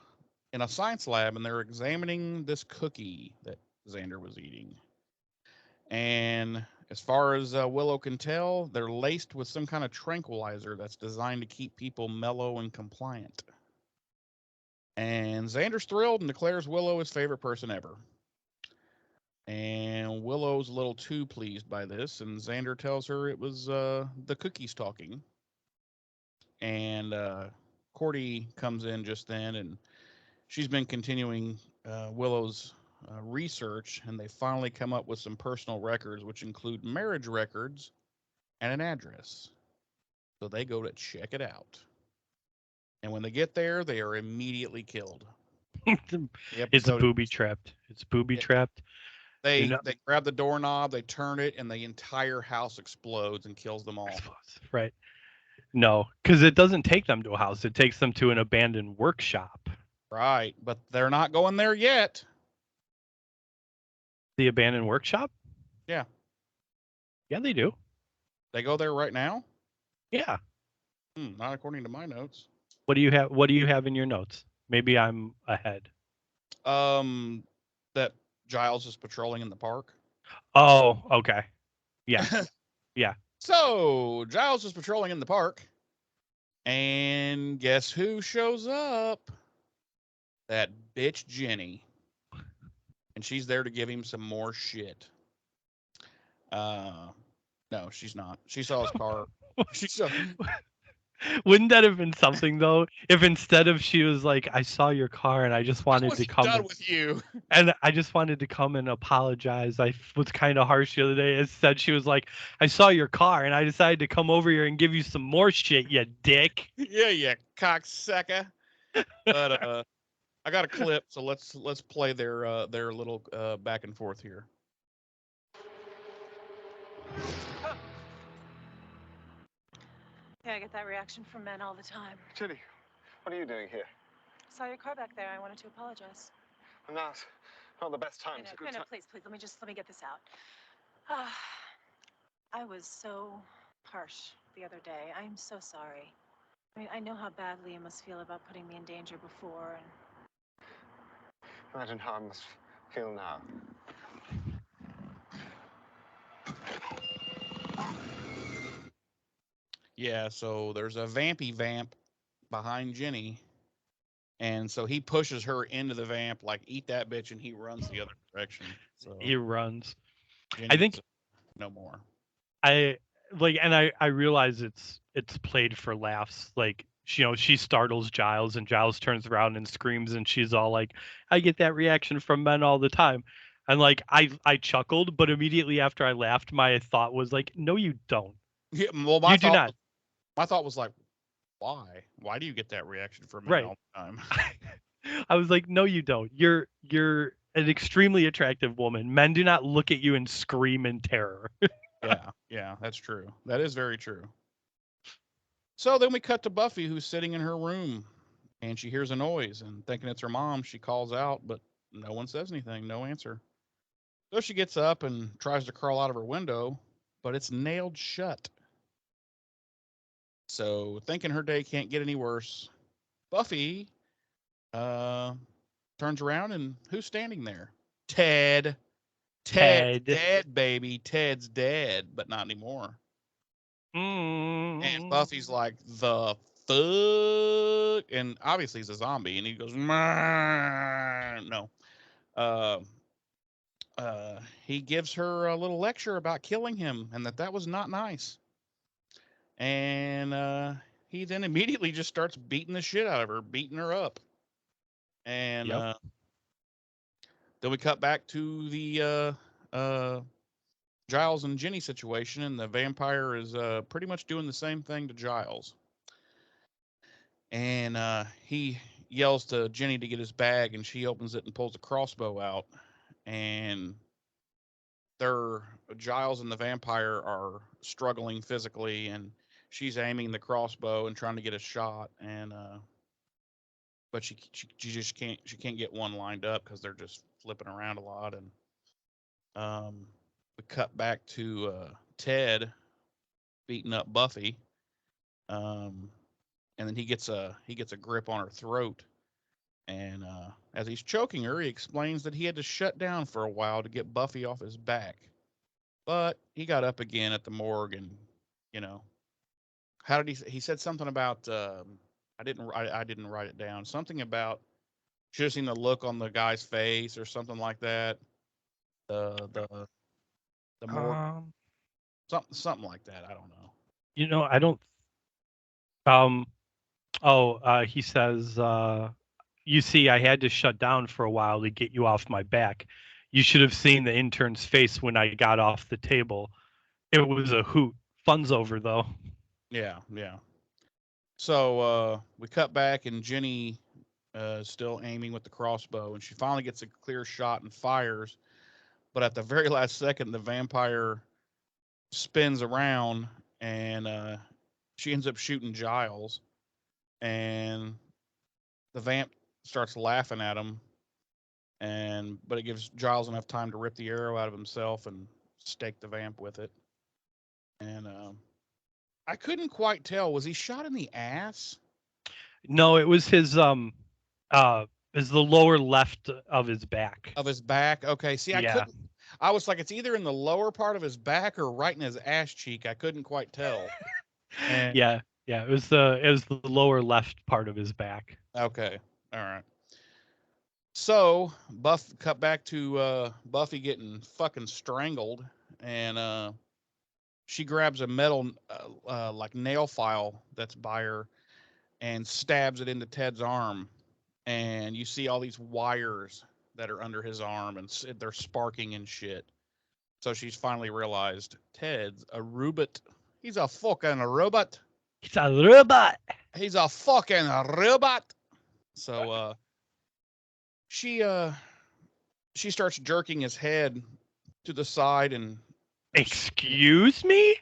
in a science lab and they're examining this cookie that Xander was eating. And as far as Willow can tell, they're laced with some kind of tranquilizer that's designed to keep people mellow and compliant. And Xander's thrilled and declares Willow his favorite person ever. And Willow's a little too pleased by this, and Xander tells her it was the cookies talking. And Cordy comes in just then, and she's been continuing Willow's research, and they finally come up with some personal records, which include marriage records and an address. So they go to check it out. And when they get there, they are immediately killed. The It's episode booby ends. trapped. It's booby It, trapped. They grab the doorknob, they turn it, and the entire house explodes and kills them all. Right. No, because it doesn't take them to a house. It takes them to an abandoned workshop. Right, but they're not going there yet. The abandoned workshop? Yeah. Yeah, they do. They go there right now? Yeah. Not according to my notes. What do you have? What do you have in your notes? Maybe I'm ahead. That Giles is patrolling in the park. Oh, okay. Yeah. Yeah. So Giles is patrolling in the park, and guess who shows up? That bitch Jenny. And she's there to give him some more shit. No, she's not. She saw his car. She saw. Wouldn't that have been something though? If instead of she was like, "I saw your car and I just wanted to come done with you." And I just wanted to come and apologize. I was kind of harsh the other day. Instead, she was like, "I saw your car and I decided to come over here and give you some more shit, you dick." Yeah, you cocksucker. But I got a clip, so let's play their little back and forth here. Yeah, I get that reaction from men all the time. Jenny, what are you doing here? Saw your car back there. I wanted to apologize. And now's not the best time. It's a good No, time. please, let me get this out. Ah, I was so harsh the other day. I'm so sorry. I mean, I know how badly you must feel about putting me in danger before, and Imagine how I must feel now. Yeah, so there's a vampy vamp behind Jenny, and so he pushes her into the vamp, like eat that bitch, and he runs the other direction. So He runs. Jenny I think no more. I like, and I realize it's played for laughs. Like, she startles Giles, and Giles turns around and screams, and she's all like, "I get that reaction from men all the time." And like, I chuckled, but immediately after I laughed, my thought was like, "No, you don't. Yeah, well, You do not." My thought was like, why? Why do you get that reaction from men Right. all the time? I was like, "No, you don't. You're an extremely attractive woman. Men do not look at you and scream in terror." Yeah, that's true. That is very true. So then we cut to Buffy, who's sitting in her room, and she hears a noise, and thinking it's her mom, she calls out, but no one says anything, no answer. So she gets up and tries to crawl out of her window, but it's nailed shut. So thinking her day can't get any worse, Buffy turns around, and who's standing there? Ted. Ted's Ted. dead, baby. Ted's dead, but not anymore. And Buffy's like, the fuck? And obviously he's a zombie, and he goes, no. Uh, he gives her a little lecture about killing him and that was not nice. And he then immediately just starts beating the shit out of her, beating her up. And then we cut back to the Giles and Jenny situation, and the vampire is pretty much doing the same thing to Giles. And he yells to Jenny to get his bag, and she opens it and pulls a crossbow out. And Giles and the vampire are struggling physically, and she's aiming the crossbow and trying to get a shot, and but she just can't get one lined up because they're just flipping around a lot. And we cut back to Ted beating up Buffy, and then he gets a grip on her throat, and as he's choking her, he explains that he had to shut down for a while to get Buffy off his back, but he got up again at the morgue, and how did he said something about I didn't write it down, something about should have seen the look on the guy's face or something like that. The morgue, something like that. I don't know. I don't. He says, "You see, I had to shut down for a while to get you off my back. You should have seen the intern's face when I got off the table. It was a hoot. Fun's over, though." Yeah. So we cut back, and Jenny is still aiming with the crossbow, and she finally gets a clear shot and fires. but at the very last second, the vampire spins around and she ends up shooting Giles, and the vamp starts laughing at him, but it gives Giles enough time to rip the arrow out of himself and stake the vamp with it. And I couldn't quite tell, was he shot in the ass? No, it was is the lower left of his back. Of his back? Okay. See, I Yeah. couldn't. I was like, it's either in the lower part of his back or right in his ass cheek. I couldn't quite tell. And Yeah. It was the lower left part of his back. okay, all right. So cut back to Buffy getting fucking strangled, and she grabs a metal like nail file that's by her and stabs it into Ted's arm, and you see all these wires that are under his arm, and they're sparking and shit. So she's finally realized Ted's a robot. He's a fucking robot. He's a robot. He's a fucking robot. So she starts jerking his head to the side and Excuse me?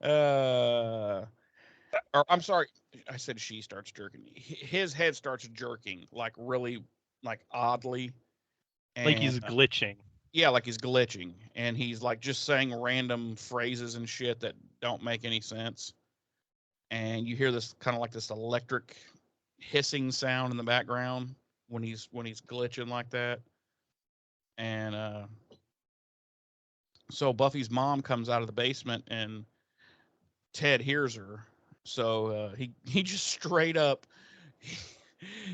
or I'm sorry, I said she starts jerking. His head starts jerking like really, like oddly, and Like he's glitching. yeah, like he's glitching, and he's like just saying random phrases and shit that don't make any sense. And you hear this kind of like this electric hissing sound in the background when he's glitching like that. And so Buffy's mom comes out of the basement, and Ted hears her. So he just straight up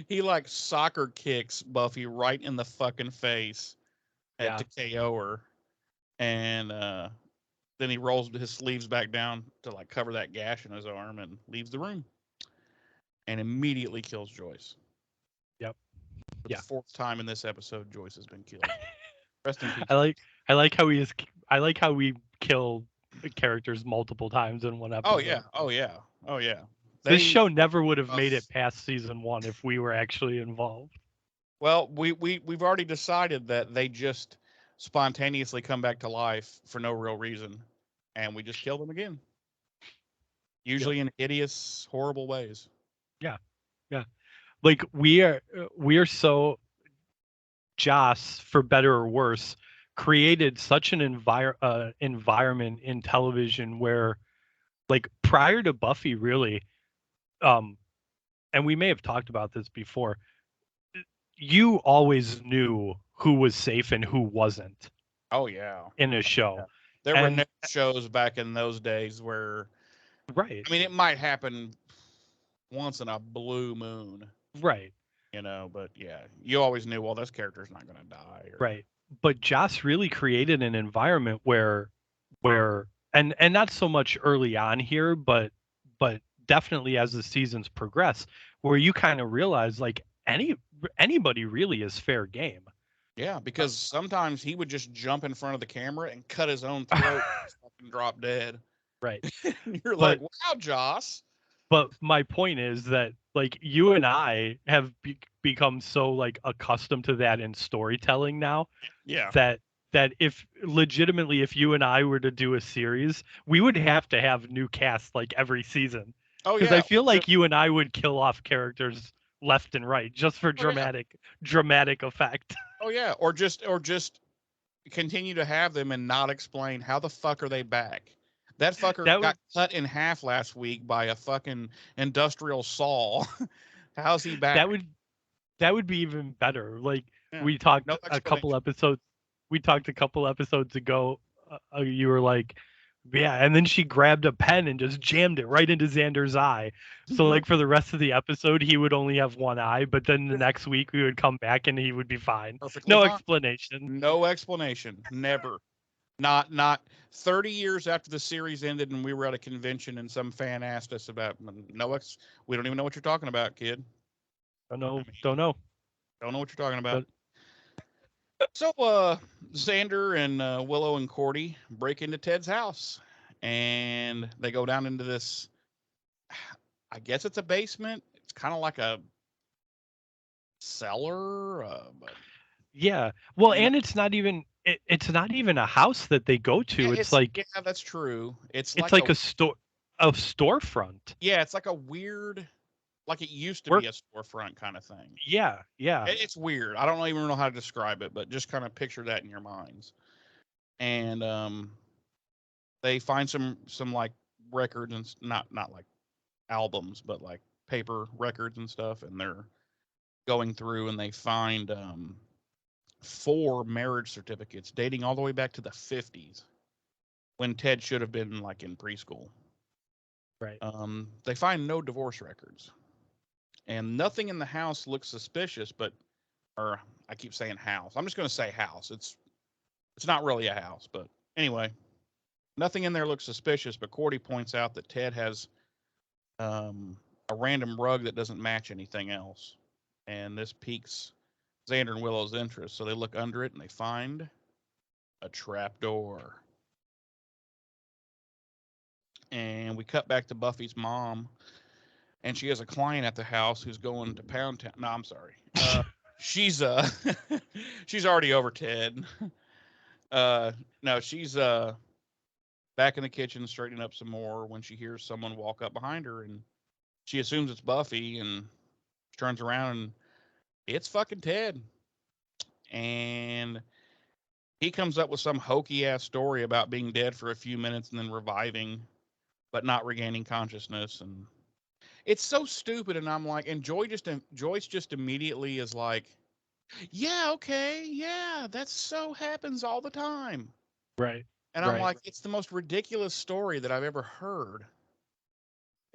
he like soccer kicks Buffy right in the fucking face to KO her, and then he rolls his sleeves back down to like cover that gash in his arm and leaves the room, and immediately kills Joyce. Yep. For the fourth time in this episode, Joyce has been killed. Rest in peace. I like how we kill characters multiple times in one episode. Oh yeah. This show never would have made it past season 1 if we were actually involved. Well, we've already decided that they just spontaneously come back to life for no real reason, and we just kill them again. Usually in hideous, horrible ways. Yeah. Like we are so Joss, for better or worse, created such an environment in television where, like, prior to Buffy, really, and we may have talked about this before, you always knew who was safe and who wasn't. Oh yeah. In a show. Yeah. There were no shows back in those days where, right. I mean, it might happen once in a blue moon. Right. You know, but yeah, you always knew, well, this character's not going to die. Right. But Joss really created an environment where and not so much early on here, but definitely as the seasons progress, where you kind of realize like anybody really is fair game. Yeah, because sometimes he would just jump in front of the camera and cut his own throat and fucking drop dead. Right. You're like, wow, Joss. But my point is that like you and I have become so like accustomed to that in storytelling now. Yeah. That if legitimately, if you and I were to do a series, we would have to have new casts like every season. Oh yeah. Because I feel like you and I would kill off characters left and right just for dramatic effect. Oh yeah, or just continue to have them and not explain how the fuck are they back. That fucker got cut in half last week by a fucking industrial saw. How's he back? That would be even better. Like we talked a couple episodes. We talked a couple episodes ago. You were like, yeah, and then she grabbed a pen and just jammed it right into Xander's eye. So like for the rest of the episode, he would only have one eye, but then the next week we would come back and he would be fine. Perfectly no fine. Explanation. No explanation. Never. Not 30 years after the series ended and we were at a convention and some fan asked us about we don't even know what you're talking about, kid. Don't know. Don't know what you're talking about. So Xander and Willow and Cordy break into Ted's house and they go down into this, I guess it's a basement. It's kind of like a cellar, but Yeah. Well, You know? and it's not even it's not even a house that they go to. It's like Yeah, that's true. It's it's like like a storefront. yeah, it's like a weird, like it used to Work. be a storefront kind of thing. Yeah. Yeah. It's weird. I don't even know how to describe it, but just kind of picture that in your minds. And they find some like records and not like albums, but like paper records and stuff, and they're going through and they find 4 marriage certificates dating all the way back to the 50s when Ted should have been like in preschool. Right. They find no divorce records, and nothing in the house looks suspicious. But, or I keep saying house. I'm just going to say house. It's not really a house, but anyway, nothing in there looks suspicious. But Cordy points out that Ted has a random rug that doesn't match anything else, and this piques Xander and Willow's interest. So they look under it and they find a trap door. And we cut back to Buffy's mom, and she has a client at the house who's going to Pound Town. No, I'm sorry. She's she's already over Ted. No, she's back in the kitchen straightening up some more when she hears someone walk up behind her, and she assumes it's Buffy and turns around and it's fucking Ted. And he comes up with some hokey ass story about being dead for a few minutes and then reviving, but not regaining consciousness. And it's so stupid. And I'm like, and Joyce just immediately is like, yeah, okay, yeah, that so happens all the time. Right. And I'm like, it's the most ridiculous story that I've ever heard.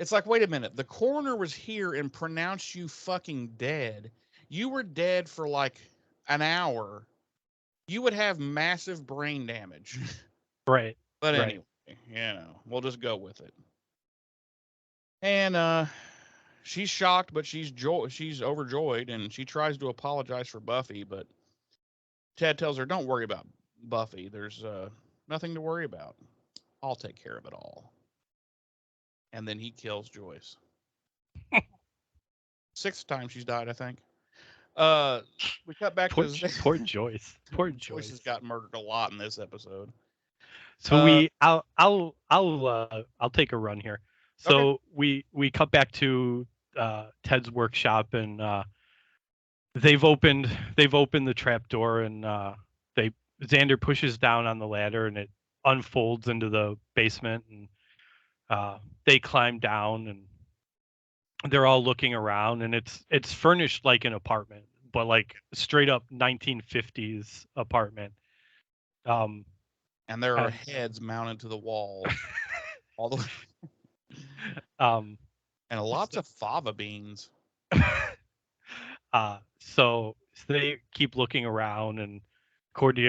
It's like, wait a minute, the coroner was here and pronounced you fucking dead. You were dead for like an hour. You would have massive brain damage. Right. But Right. anyway, we'll just go with it. And she's shocked, but she's overjoyed, and she tries to apologize for Buffy, but Ted tells her, "Don't worry about Buffy. There's nothing to worry about. I'll take care of it all." And then he kills Joyce. 6th time she's died, I think. We cut back Poor, to poor Joyce. Poor Joyce has Joyce. got murdered a lot in this episode. So I'll take a run here. Okay. So we cut back to Ted's workshop, and they've opened the trap door, and they Xander pushes down on the ladder, and it unfolds into the basement, and they climb down, and they're all looking around, and it's furnished like an apartment, but like straight up 1950s apartment. Um, And there are and heads mounted to the walls, all the um, and lots of fava beans. so they keep looking around, and Cordy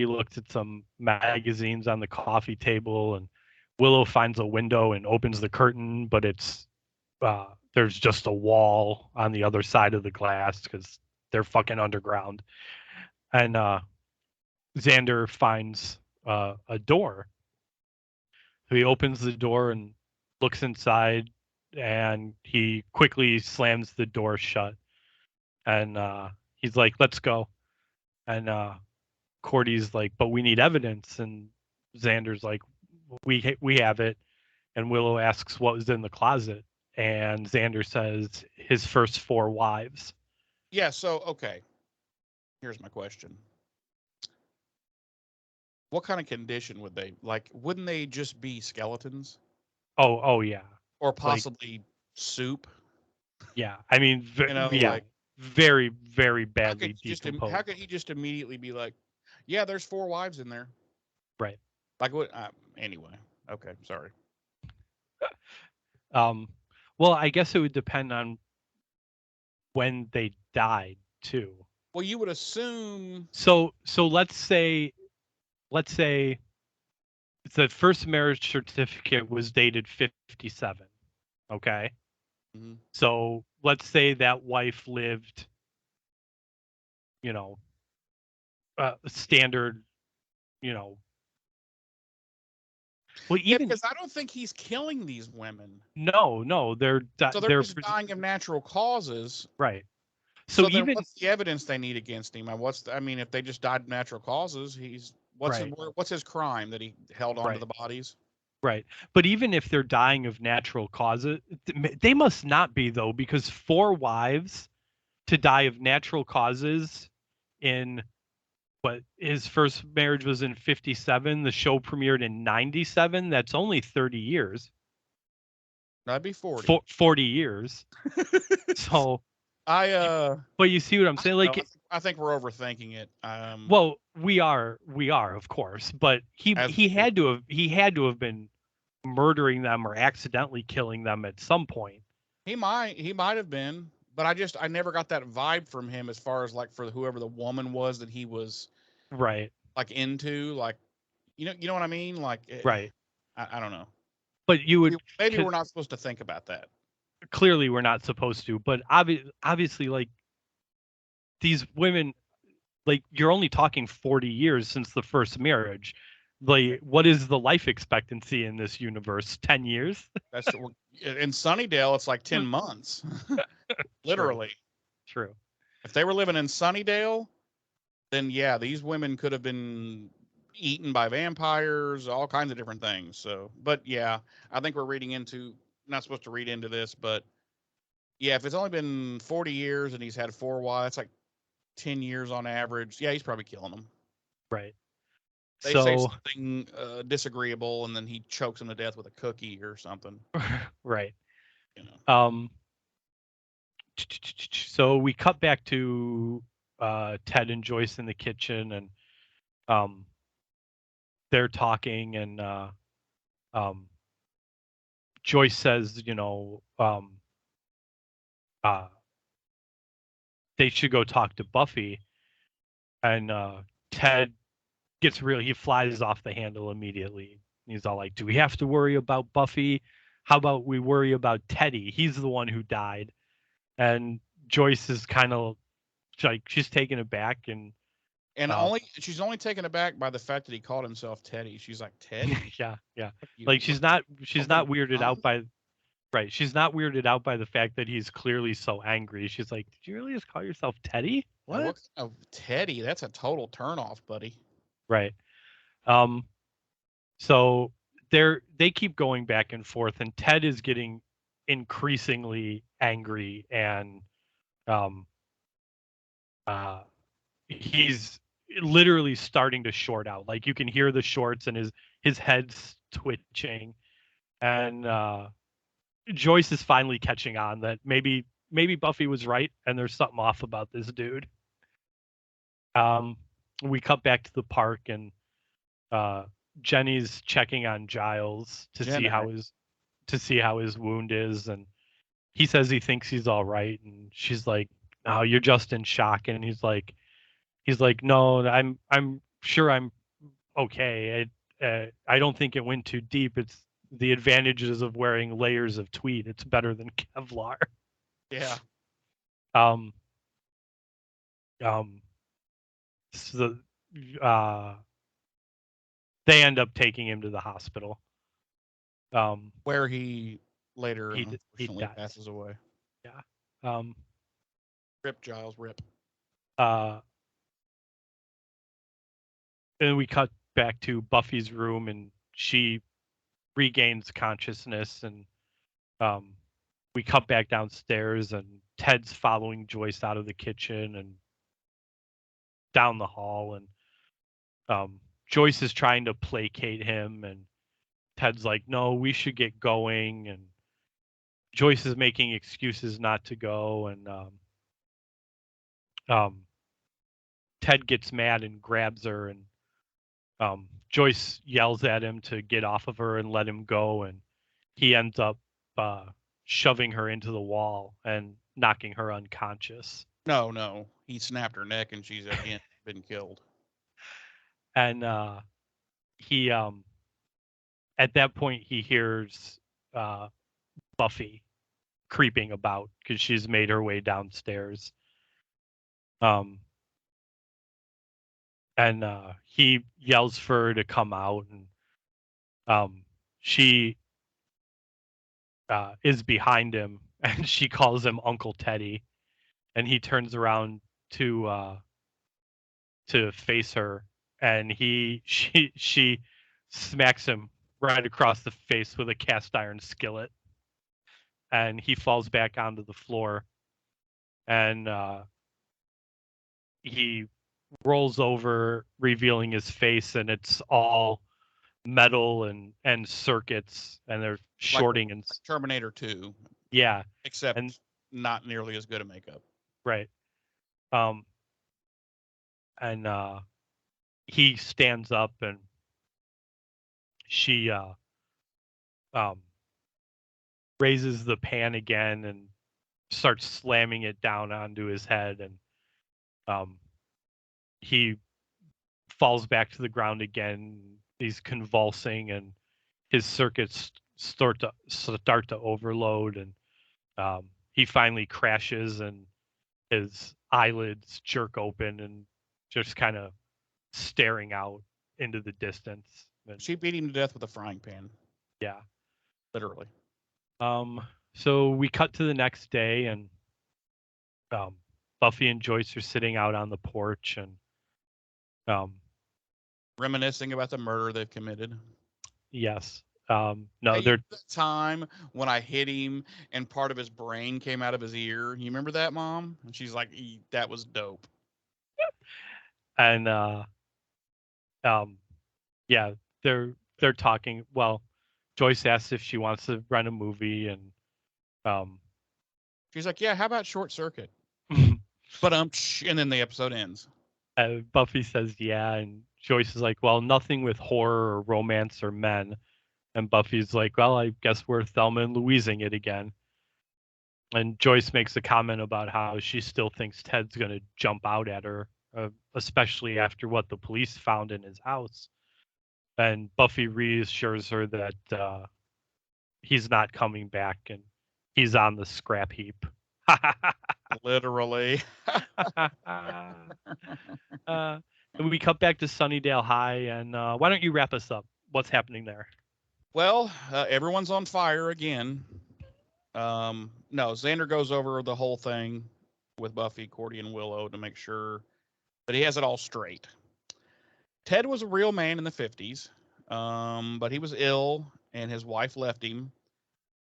looks at some magazines on the coffee table, and Willow finds a window and opens the curtain, but it's there's just a wall on the other side of the glass because they're fucking underground. And Xander finds a door. So he opens the door and looks inside, and he quickly slams the door shut. And he's like, "Let's go." And Cordy's like, "But we need evidence." And Xander's like, "We have it." And Willow asks what was in the closet, and Xander says his first 4 wives. Yeah. So okay, here's my question: what kind of condition would they like? Wouldn't they just be skeletons, Oh yeah, or like possibly soup? yeah. I mean, yeah, Like very very how could badly he how decomposed. could he just immediately be like, yeah, there's 4 wives in there? Right. Like what? Anyway, okay, sorry. Um. Well, I guess it would depend on when they died too. Well, you would assume. So let's say the first marriage certificate was dated 57. Okay. Mhm. So let's say that wife lived, you know, standard, you know, well, Yeah, even because I don't think he's killing these women. no, So they're they're just dying of natural causes. right. So then, even what's the evidence they need against him? And I mean, if they just died of natural causes, right, what's his crime that he held on to right, the bodies? right. But even if they're dying of natural causes, they must not be though, because 4 wives to die of natural causes in what his first marriage was in 57, the show premiered in 97. That's only 30 years. That'd be 40. 40 years. So, but you see what I'm I saying? don't know. Like, I think we're overthinking it. well, we are, of course, but As he had to have been murdering them or accidentally killing them at some point. he might have been, but I never got that vibe from him as far as like for whoever the woman was that he was Right, like into, like you know what I mean? Like right. I don't know. But you would, Maybe we're 'cause not supposed to think about that. clearly we're not supposed to, but obviously, like, these women, like, you're only talking 40 years since the first marriage. Like, what is the life expectancy in this universe? 10 years? That's true. In Sunnydale, it's like 10 months, literally. True. If they were living in Sunnydale, then yeah, these women could have been eaten by vampires, all kinds of different things. So, but yeah, I think we're reading into, not supposed to read into this, but yeah, if it's only been 40 years and he's had 4 wives, like 10 years on average, yeah, he's probably killing them. Right. They say So, something disagreeable, and then he chokes them to death with a cookie or something. right. You know. So we cut back to Ted and Joyce in the kitchen, and they're talking, and um, Joyce says, uh, they should go talk to Buffy, and Ted he flies off the handle immediately. He's all like, "Do we have to worry about Buffy? How about we worry about Teddy? He's the one who died." And Joyce is kind of like, she's taken aback, and And uh, she's only taken aback by the fact that he called himself Teddy. She's like, Teddy? yeah, You like she's not weirded out dumb? by right. She's not weirded out by the fact that he's clearly so angry. She's like, "Did you really just call yourself Teddy? Now, What?" what kind of Teddy? That's a total turnoff, buddy. Right. Um. So they keep going back and forth, and Ted is getting increasingly angry, and um he's literally starting to short out. Like, you can hear the shorts, and his head's twitching, and Joyce is finally catching on that maybe Buffy was right, and there's something off about this dude. We cut back to the park, and Jenny's checking on Giles to see Jenna. how his wound is, and he says he thinks he's all right, and she's like, "No, you're just in shock." And he's like, "No, I'm sure I'm okay. I don't think it went too deep. It's the advantages of wearing layers of tweed. It's better than Kevlar." Yeah. Um, um, so uh, they end up taking him to the hospital. Where he later, He unfortunately, dies. passes away. Yeah. Um, Rip, Giles, rip. uh, and we cut back to Buffy's room, and she regains consciousness, and we cut back downstairs, and Ted's following Joyce out of the kitchen and down the hall, and Joyce is trying to placate him, and Ted's like, "No, we should get going," and Joyce is making excuses not to go, and um, Ted gets mad and grabs her, and Joyce yells at him to get off of her and let him go, and he ends up shoving her into the wall and knocking her unconscious. No. He snapped her neck, and she's again been killed. And he at that point he hears Buffy creeping about because she's made her way downstairs. And he yells for her to come out, and she is behind him, and she calls him Uncle Teddy, and he turns around to face her, and she smacks him right across the face with a cast iron skillet, and he falls back onto the floor, and he rolls over, revealing his face, and it's all metal and circuits, and they're shorting and Terminator 2, yeah, except and not nearly as good a makeup. right. Um, and he stands up, and she um raises the pan again and starts slamming it down onto his head, and he falls back to the ground again. He's convulsing, and his circuits start to overload, and he finally crashes, and his eyelids jerk open, and just kind of staring out into the distance. And, She beat him to death with a frying pan, yeah. literally. So we cut to the next day, and Buffy and Joyce are sitting out on the porch, and Reminiscing about the murder they've committed. yes. No, Hey, they're the time when I hit him and part of his brain came out of his ear. You remember that, Mom? And she's like, "That was dope." and yeah, they're talking. Well, Joyce asks if she wants to rent a movie, and She's like, "Yeah, how about Short Circuit?" But and then the episode ends. Buffy says yeah, and Joyce is like, well, nothing with horror or romance or men. And Buffy's like, well, I guess we're Thelma and Louising it again. And Joyce makes a comment about how she still thinks Ted's going to jump out at her, especially after what the police found in his house. And Buffy reassures her that he's not coming back, and he's on the scrap heap. Literally. And we cut back to Sunnydale High, and why don't you wrap us up? What's happening there? Well, everyone's on fire again. No, Xander goes over the whole thing with Buffy, Cordy, and Willow to make sure that he has it all straight. Ted was a real man in the 50s, but he was ill and his wife left him.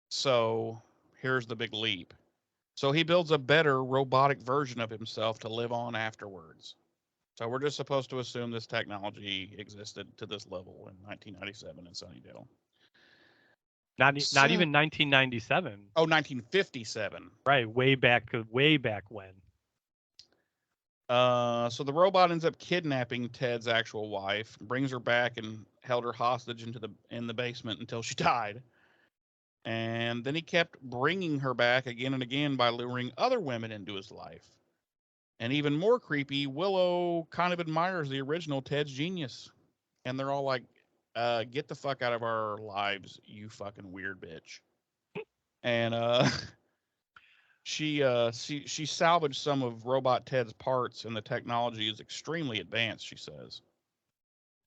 So here's the big leap. So he builds a better robotic version of himself to live on afterwards. So we're just supposed to assume this technology existed to this level in 1997 in Sunnydale. Not even 1997. Oh, 1957. Right, way back when. So the robot ends up kidnapping Ted's actual wife, brings her back, and held her hostage in the basement until she died. And then he kept bringing her back again and again by luring other women into his life. And even more creepy, Willow kind of admires the original Ted's genius. And they're all like, get the fuck out of our lives, you fucking weird bitch. And she salvaged some of Robot Ted's parts, and the technology is extremely advanced, she says.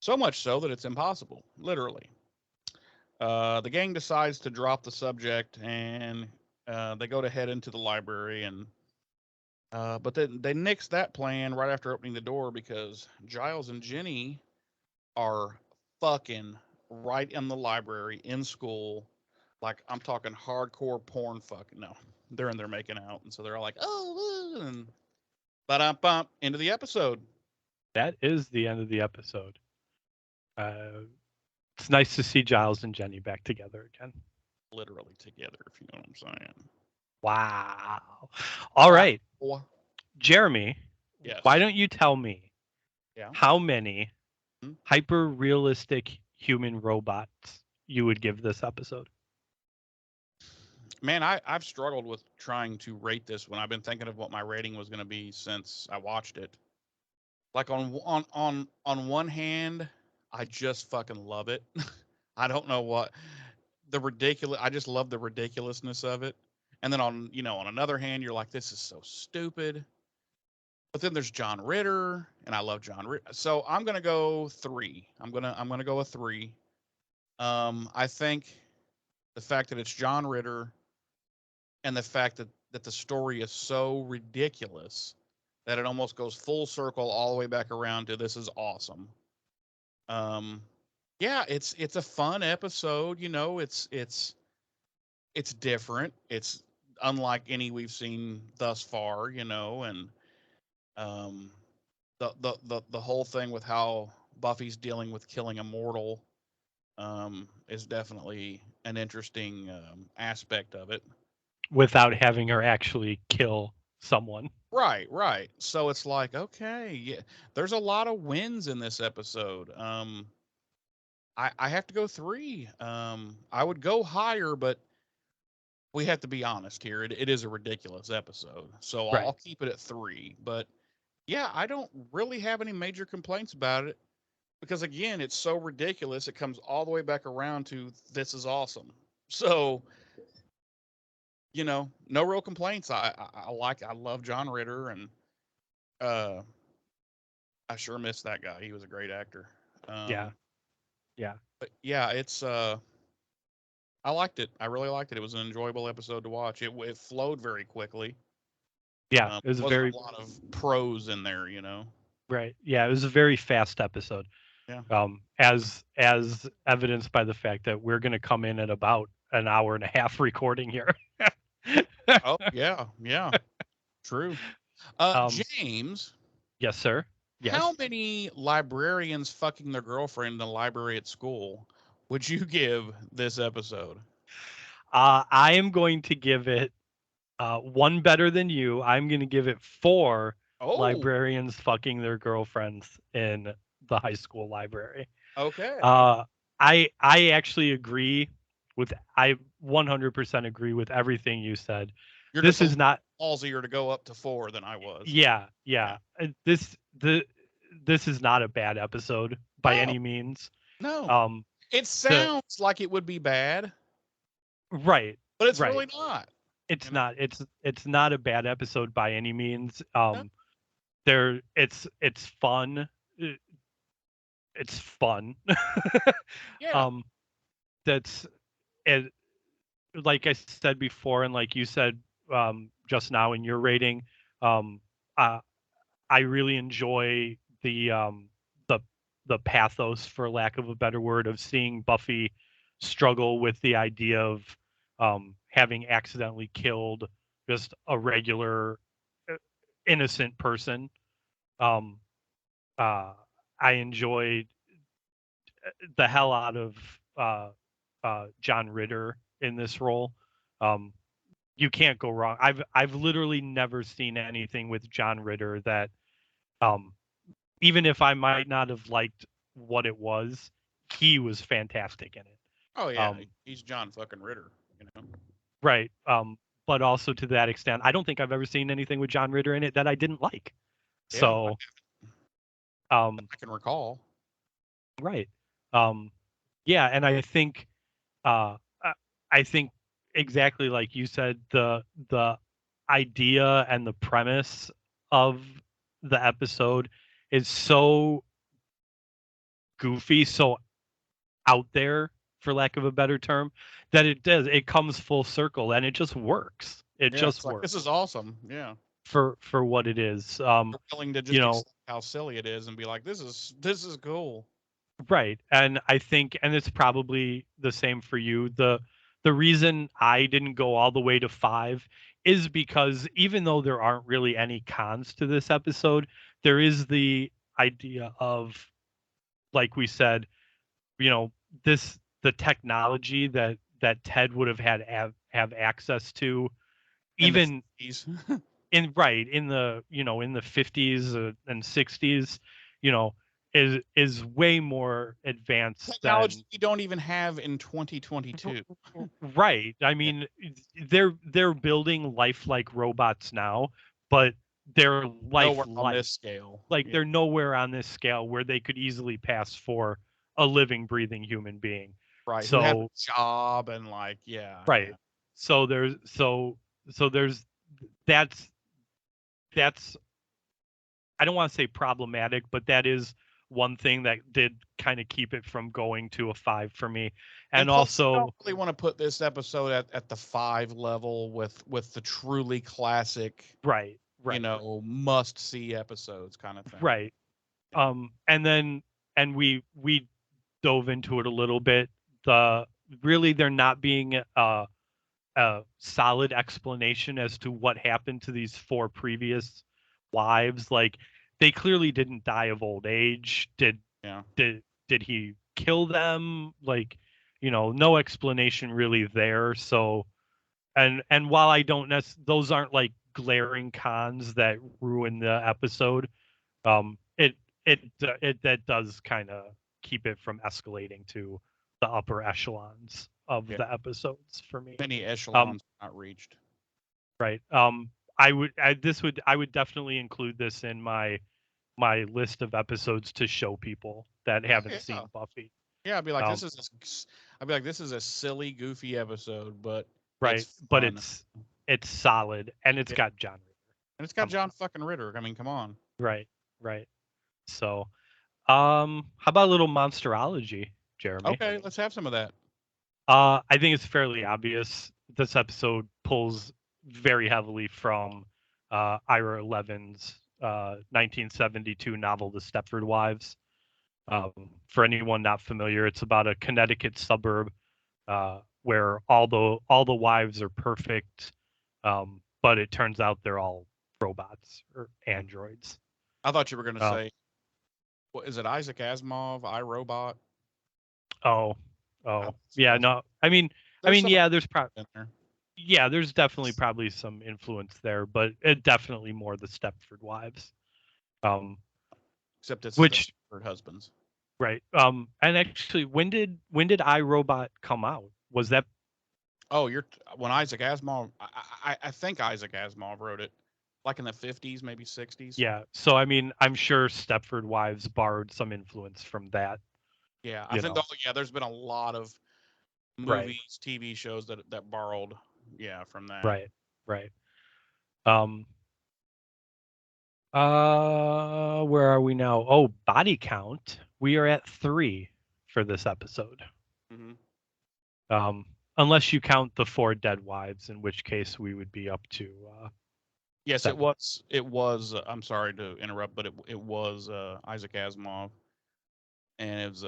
So much so that it's impossible, literally. The gang decides to drop the subject, and they go to head into the library, and but then they nix that plan right after opening the door because Giles and Jenny are fucking right in the library in school. Like, I'm talking hardcore porn fucking. No, they're in there making out. And so they're all like, oh, and ba-dum-bum, end of the episode. That is the end of the episode. It's nice to see Giles and Jenny back together again. Literally together, if you know what I'm saying. Wow. All right. Jeremy, yes. Why don't you tell me yeah. how many hyper-realistic human robots you would give this episode? Man, I've struggled with trying to rate this one. I've been thinking of what my rating was going to be since I watched it. Like on one hand, I just fucking love it. I don't know what I just love the ridiculousness of it. And then on another hand, you're like, this is so stupid. But then there's John Ritter, and I love John Ritter. So I'm gonna go 3. I'm gonna go a 3. I think the fact that it's John Ritter and the fact that that the story is so ridiculous that it almost goes full circle all the way back around to this is awesome. Um, yeah, it's a fun episode. You know, it's different. It's unlike any we've seen thus far. You know, and um, the whole thing with how Buffy's dealing with killing a mortal is definitely an interesting aspect of it. without having her actually kill someone. Right, right. So it's like, okay, yeah, there's a lot of wins in this episode. I have to go three. I would go higher, but we have to be honest here. It is a ridiculous episode, so I'll Right. keep it at three. But yeah, I don't really have any major complaints about it because again, it's so ridiculous. It comes all the way back around to this is awesome. So no real complaints. I love John Ritter, and uh, I sure miss that guy. He was a great actor. Yeah. Um, Yeah. but yeah, I liked it. I really liked it. It was an enjoyable episode to watch. It flowed very quickly. Yeah. It was Wasn't very a lot of prose in there. right. Yeah, it was a very fast episode. Yeah. As evidenced by the fact that we're going to come in at about an hour and a half recording here. Oh yeah, yeah. True. um, James, yes, sir. how Yes. many librarians fucking their girlfriend in the library at school would you give this episode? I am going to give it one better than you. I'm going to give it 4 Oh, librarians fucking their girlfriends in the high school library. okay. Uh, I actually agree with I 100% agree with everything you said. You're just This a is little not ballsier to go up to four than I was. yeah, Yeah. yeah. This is not a bad episode by No, any means. no. Um It the sounds like it would be bad, right, but it's right. really not. It's You know? not it's not a bad episode by any means. No. There it's fun. Uh, It's fun. Yeah. um that's it, like I said before, and like you said just now in your rating, um, uh, I really enjoy the the pathos, for lack of a better word, of seeing Buffy struggle with the idea of having accidentally killed just a regular uh, innocent person. Um, uh, I enjoyed the hell out of John Ritter in this role. Um, you can't go wrong. I've literally never seen anything with John Ritter that um even if I might not have liked what it was, he was fantastic in it. Oh yeah. Um He's John fucking Ritter. You know. right. But also to that extent, I don't think I've ever seen anything with John Ritter in it that I didn't like. Yeah. So um I can recall. right. Um yeah, and uh I I think exactly like you said, the idea and the premise of the episode is so goofy, so out there, for lack of a better term, that it comes full circle and it just works. It Yeah. just It's like this works is awesome. Yeah. for what it is. You're willing to You just know, accept how silly it is and be like, this is cool. right. And I think, and it's probably the same for you. The reason I didn't go all the way to 5 is because even though there aren't really any cons to this episode, there is the idea of, like we said, you know, the technology that Ted would have access to, In the even 50s. in the in the 50s and 60s, you know, is way more advanced Technology than we don't even have in 2022. right. I Yeah. mean, they're building lifelike robots now, but they're Nowhere on lifelike. this scale. Like Yeah. they're nowhere on this scale where they could easily pass for a living, breathing human being. Right. Who have a So job and like, yeah, yeah. right. So there's that's that's I don't want to say problematic, but that is one thing that did kind of keep it from going to a 5 for me. And plus, also, I don't really want to put this episode at the 5 level with the truly classic, right, must see episodes kind of thing. right. And we dove into it a little bit. There not being a solid explanation as to what happened to these 4 previous wives. Like, they clearly didn't die of old age. Did he kill them? Like, no explanation really there. So, and while I don't those aren't like glaring cons that ruin the episode, it that does kind of keep it from escalating to the upper echelons of the episodes for me. Many echelons not reached. Right. I would definitely include this in my list of episodes to show people that haven't seen Buffy. Yeah, I'd be like, this is a silly, goofy episode, but right. It's but fun. it's solid, and it's got John Ritter. And it's got John fucking Ritter. I mean, come on. Right. So, how about a little monsterology, Jeremy? Okay, let's have some of that. I think it's fairly obvious. This episode pulls very heavily from Ira Levin's 1972 novel, The Stepford Wives. For anyone not familiar, it's about a Connecticut suburb where all the wives are perfect, but it turns out they're all robots or androids. I thought you were going to say, what is it, Isaac Asimov, iRobot? Oh, yeah, no. I mean, yeah, there's probably there's definitely probably some influence there, but it definitely more the Stepford Wives. Except it's which Stepford husbands. Right. And actually, when did iRobot come out? Was that? Oh, when Isaac Asimov. I think Isaac Asimov wrote it, like in the 50s, maybe 60s. Yeah. So I mean, I'm sure Stepford Wives borrowed some influence from that. Yeah, I think. There's been a lot of movies, TV shows that borrowed, from that. Right. Where are we now? Oh, body count. We are at 3 for this episode. Mm-hmm. Unless you count the 4 dead wives, in which case we would be up to. Yes, 7. It was. I'm sorry to interrupt, but it was Isaac Asimov, and it was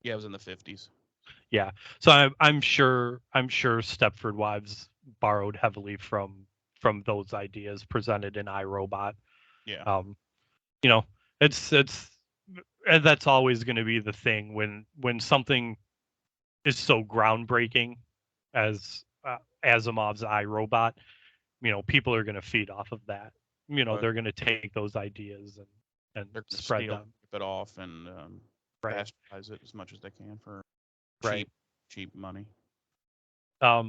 it was in the 50s. Yeah, so I'm sure Stepford Wives borrowed heavily from those ideas presented in iRobot. Yeah. It's that's always going to be the thing when something is so groundbreaking as Asimov's iRobot. People are going to feed off of that. They're going to take those ideas and spread them, rip it off, and bastardize it as much as they can for cheap money. I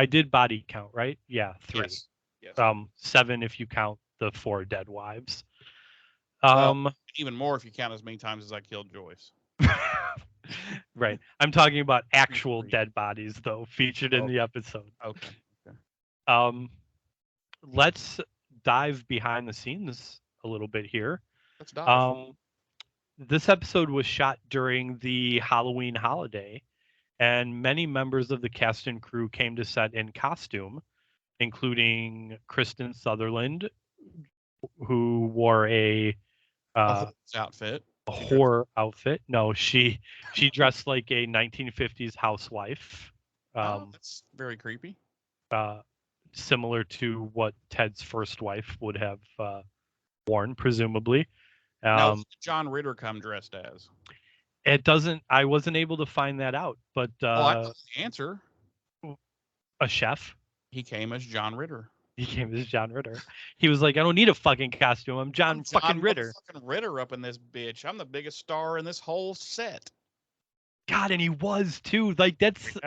did body count, right? Yeah, 3. Yes. 7 if you count the 4 dead wives. Even more if you count as many times as I killed Joyce. Right. I'm talking about actual dead bodies, though, featured in the episode. Okay. Let's dive behind the scenes a little bit here. Let's dive. This episode was shot during the Halloween holiday, and many members of the cast and crew came to set in costume, including Kristen Sutherland, who wore a outfit. A horror outfit. No, she dressed like a 1950s housewife. That's very creepy. Similar to what Ted's first wife would have worn, presumably. Now, John Ritter come dressed as? It doesn't. I wasn't able to find that out, but I know the answer. A chef. He came as John Ritter. He was like, I don't need a fucking costume. I'm John fucking Ritter. Fucking Ritter up in this bitch. I'm the biggest star in this whole set. God, and he was too. Like that's.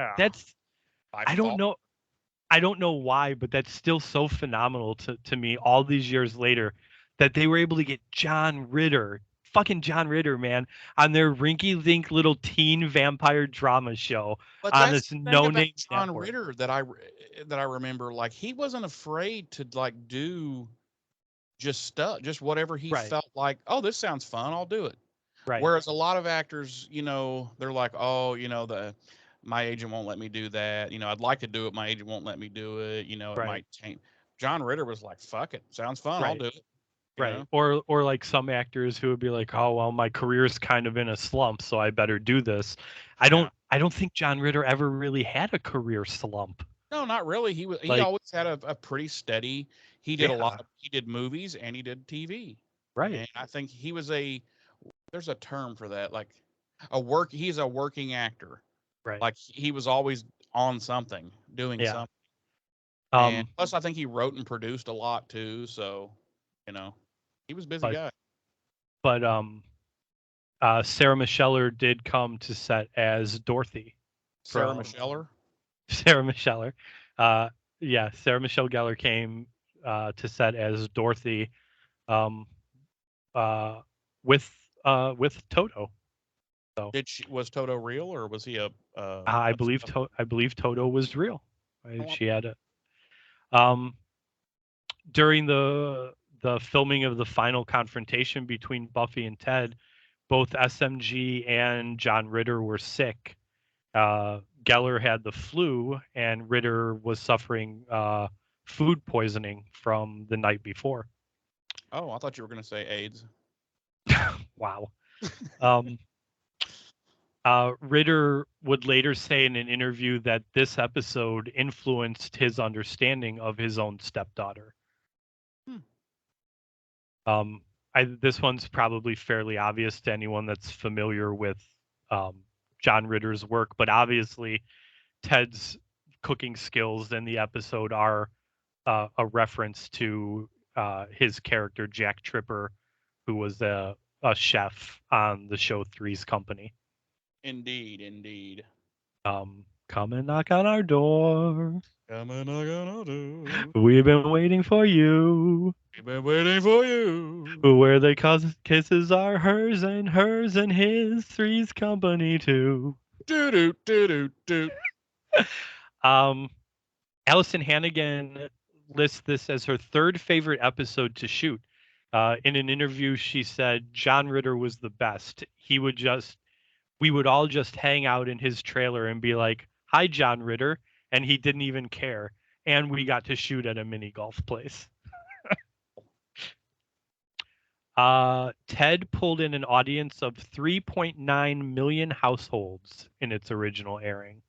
I don't know why, but that's still so phenomenal to me all these years later that they were able to get John Ritter fucking John Ritter, man, on their rinky-dink little teen vampire drama show But on that's this the thing about no-name John network. Ritter that I remember. Like he wasn't afraid to like do just stuff, just whatever he Right, felt like. Oh, this sounds fun. I'll do it. right, Whereas a lot of actors, they're like, oh, my agent won't let me do that. I'd like to do it. My agent won't let me do it. It right, might change. John Ritter was like, fuck it. Sounds fun. I'll right. do it. You Right. know? Or like some actors who would be like, "Oh, well, my career's kind of in a slump, so I better do this." Yeah. I don't think John Ritter ever really had a career slump. No, not really. He Like, always had a pretty steady. He did a lot yeah, of, he did movies and he did TV. right. And I think there's a term for that, like he's a working actor. Right. Like he was always on something, doing Yeah. something. And Um plus I think he wrote and produced a lot too, so, you know, he was a busy but guy. but Sarah Micheller did come to set as Dorothy Sarah from Micheller. Sarah Micheller. Uh yeah, Sarah Michelle Gellar came to set as Dorothy um uh with with Toto. So Was Toto real or was he I believe Toto was real. oh, She had a um during the filming of the final confrontation between Buffy and Ted, both SMG and John Ritter were sick. Geller had the flu, and Ritter was suffering food poisoning from the night before. oh, I thought you were going to say AIDS. Wow. Um, Ritter would later say in an interview that this episode influenced his understanding of his own stepdaughter. Hmm. Um, this one's probably fairly obvious to anyone that's familiar with John Ritter's work, but obviously Ted's cooking skills in the episode are a reference to his character Jack Tripper, who was a chef on the show Three's Company. Indeed, indeed. Come and knock on our door. Come and knock on our door. We've been waiting for you. We've been waiting for you. Where the kisses are hers and his. Three's Company too. Do do do do do. Um, Allison Hannigan lists this as her third favorite episode to shoot. In an interview, she said John Ritter was the best. We would all just hang out in his trailer and be like, "Hi, John Ritter," and he didn't even care. And we got to shoot at a mini golf place. Ted pulled in an audience of 3.9 million households in its original airing.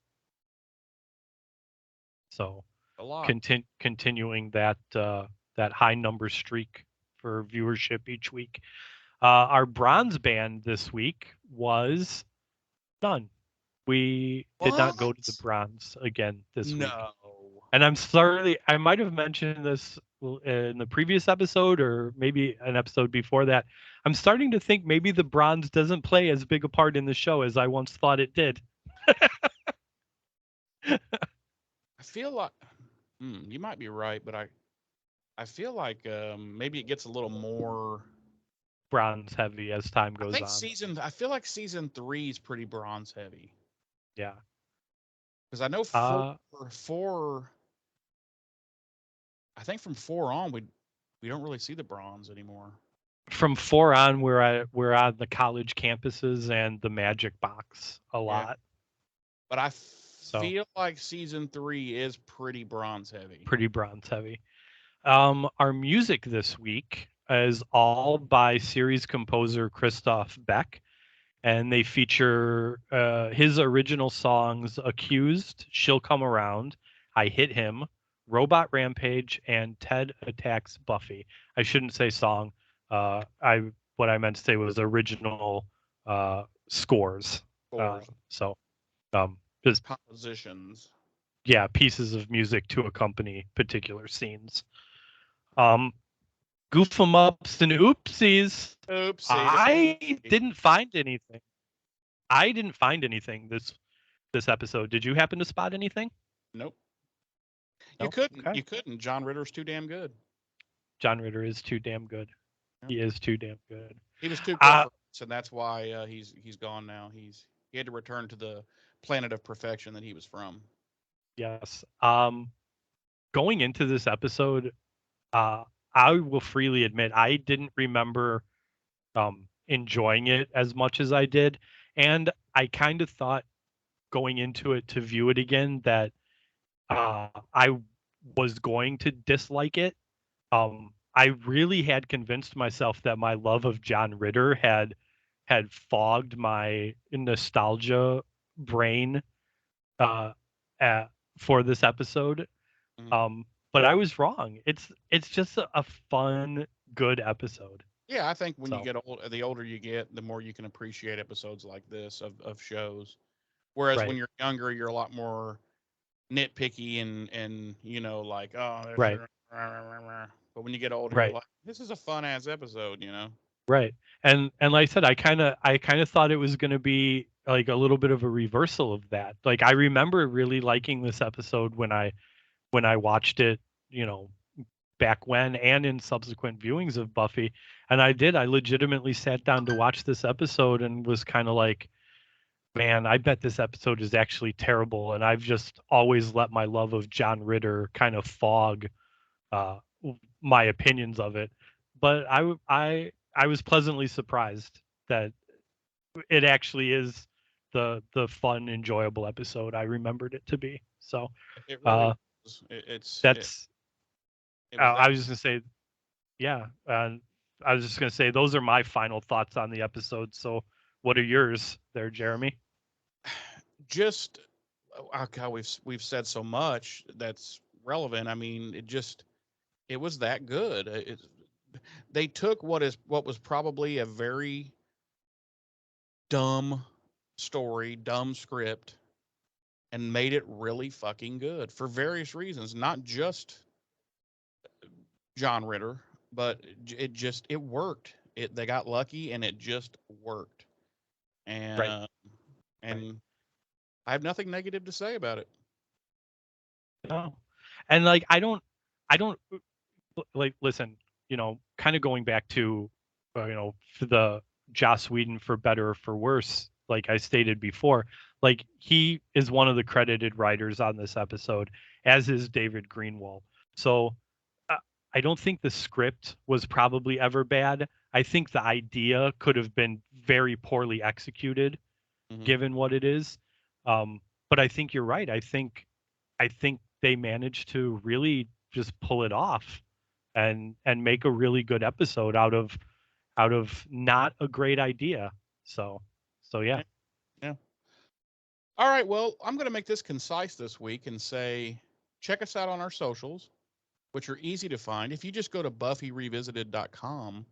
So, A lot. continuing that high number streak for viewership each week. Our bronze band this week was none. We did not go to the What? bronze again this week. No. And I'm sorry, I might have mentioned this in the previous episode or maybe an episode before that. I'm starting to think maybe the bronze doesn't play as big a part in the show as I once thought it did. I feel like you might be right, but I feel like maybe it gets a little more Bronze heavy as time goes on. I feel like season 3 is pretty bronze heavy. Yeah. Because I know four I think from 4 on we don't really see the bronze anymore. From 4 on, we're on the college campuses and the Magic Box a lot. But I feel like season 3 is pretty bronze heavy. Pretty bronze heavy. Our music this week is all by series composer Christoph Beck, and they feature his original songs "Accused," "She'll Come Around," "I Hit Him," "Robot Rampage," and "Ted Attacks Buffy." I shouldn't say song. What I meant to say was original scores. Just compositions. Yeah, pieces of music to accompany particular scenes. Goof 'em ups and oopsies. Oopsie. I didn't find anything. This episode. Did you happen to spot anything? Nope. No? You couldn't. Okay. You couldn't. John Ritter's too damn good. John Ritter is too damn good. He is too damn good. He was too good Uh, for us, and that's why he's gone now. He had to return to the planet of perfection that he was from. yes. Going into this episode, uh, I will freely admit I didn't remember enjoying it as much as I did, and I kind of thought going into it to view it again that I was going to dislike it. I really had convinced myself that my love of John Ritter had fogged my nostalgia brain uh, uh, for this episode. Mhm. But I was wrong. It's just a fun, good episode. Yeah, I think when you So get old, the older you get, the more you can appreciate episodes like this of shows. Whereas when right, you're younger, you're a lot more nitpicky and like, oh, there's right, but when you get older, you're right. like, this is a fun ass episode. Right. And like I said, I kind of thought it was going to be like a little bit of a reversal of that. Like I remember really liking this episode when I watched it, you know, back when and in subsequent viewings of Buffy. And I legitimately sat down to watch this episode and was kind of like, man, I bet this episode is actually terrible, and I've just always let my love of John Ritter kind of fog uh my opinions of it. But I was pleasantly surprised that it actually is the fun, enjoyable episode I remembered it to be. So It really uh, was. that's It was I that was just gonna say, yeah. I was just gonna say those are my final thoughts on the episode. So what are yours, there, Jeremy? just God, we've said so much that's relevant. I mean, it was that good. They took what was probably a very dumb story, dumb script, and made it really fucking good for various reasons. Not just John Ritter, but it worked. They got lucky and it just worked. And Right, uh, right. and I have nothing negative to say about it. No, and like I don't like listen, kind of going back to for the Joss Whedon, for better or for worse, like I stated before, like he is one of the credited writers on this episode, as is David Greenwald. So uh, I don't think the script was probably ever bad. I think the idea could have been very poorly executed Hmm. given what it is. But I think you're right. I think they managed to really just pull it off and make a really good episode out of not a great idea. So yeah. Yeah, yeah. All right. Well, I'm going to make this concise this week and say check us out on our socials, which are easy to find. If you just go to buffyrevisited.com,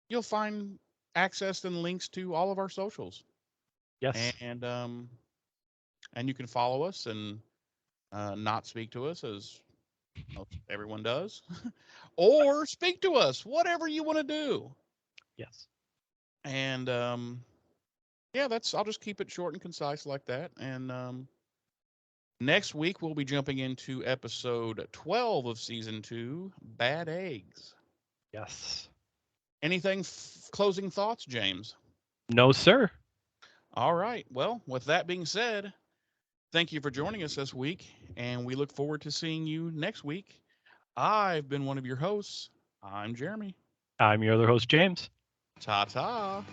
you'll find access and links to all of our socials. Yes. And and you can follow us and not speak to us as most everyone does, or speak to us, whatever you want to do. Yes. And yeah, I'll just keep it short and concise like that. And next week we'll be jumping into episode 12 of season 2, Bad Eggs. Yes. Anything closing thoughts, James? No, sir. All right. Well, with that being said, thank you for joining us this week, and we look forward to seeing you next week. I've been one of your hosts. I'm Jeremy. I'm your other host, James. Ta ta.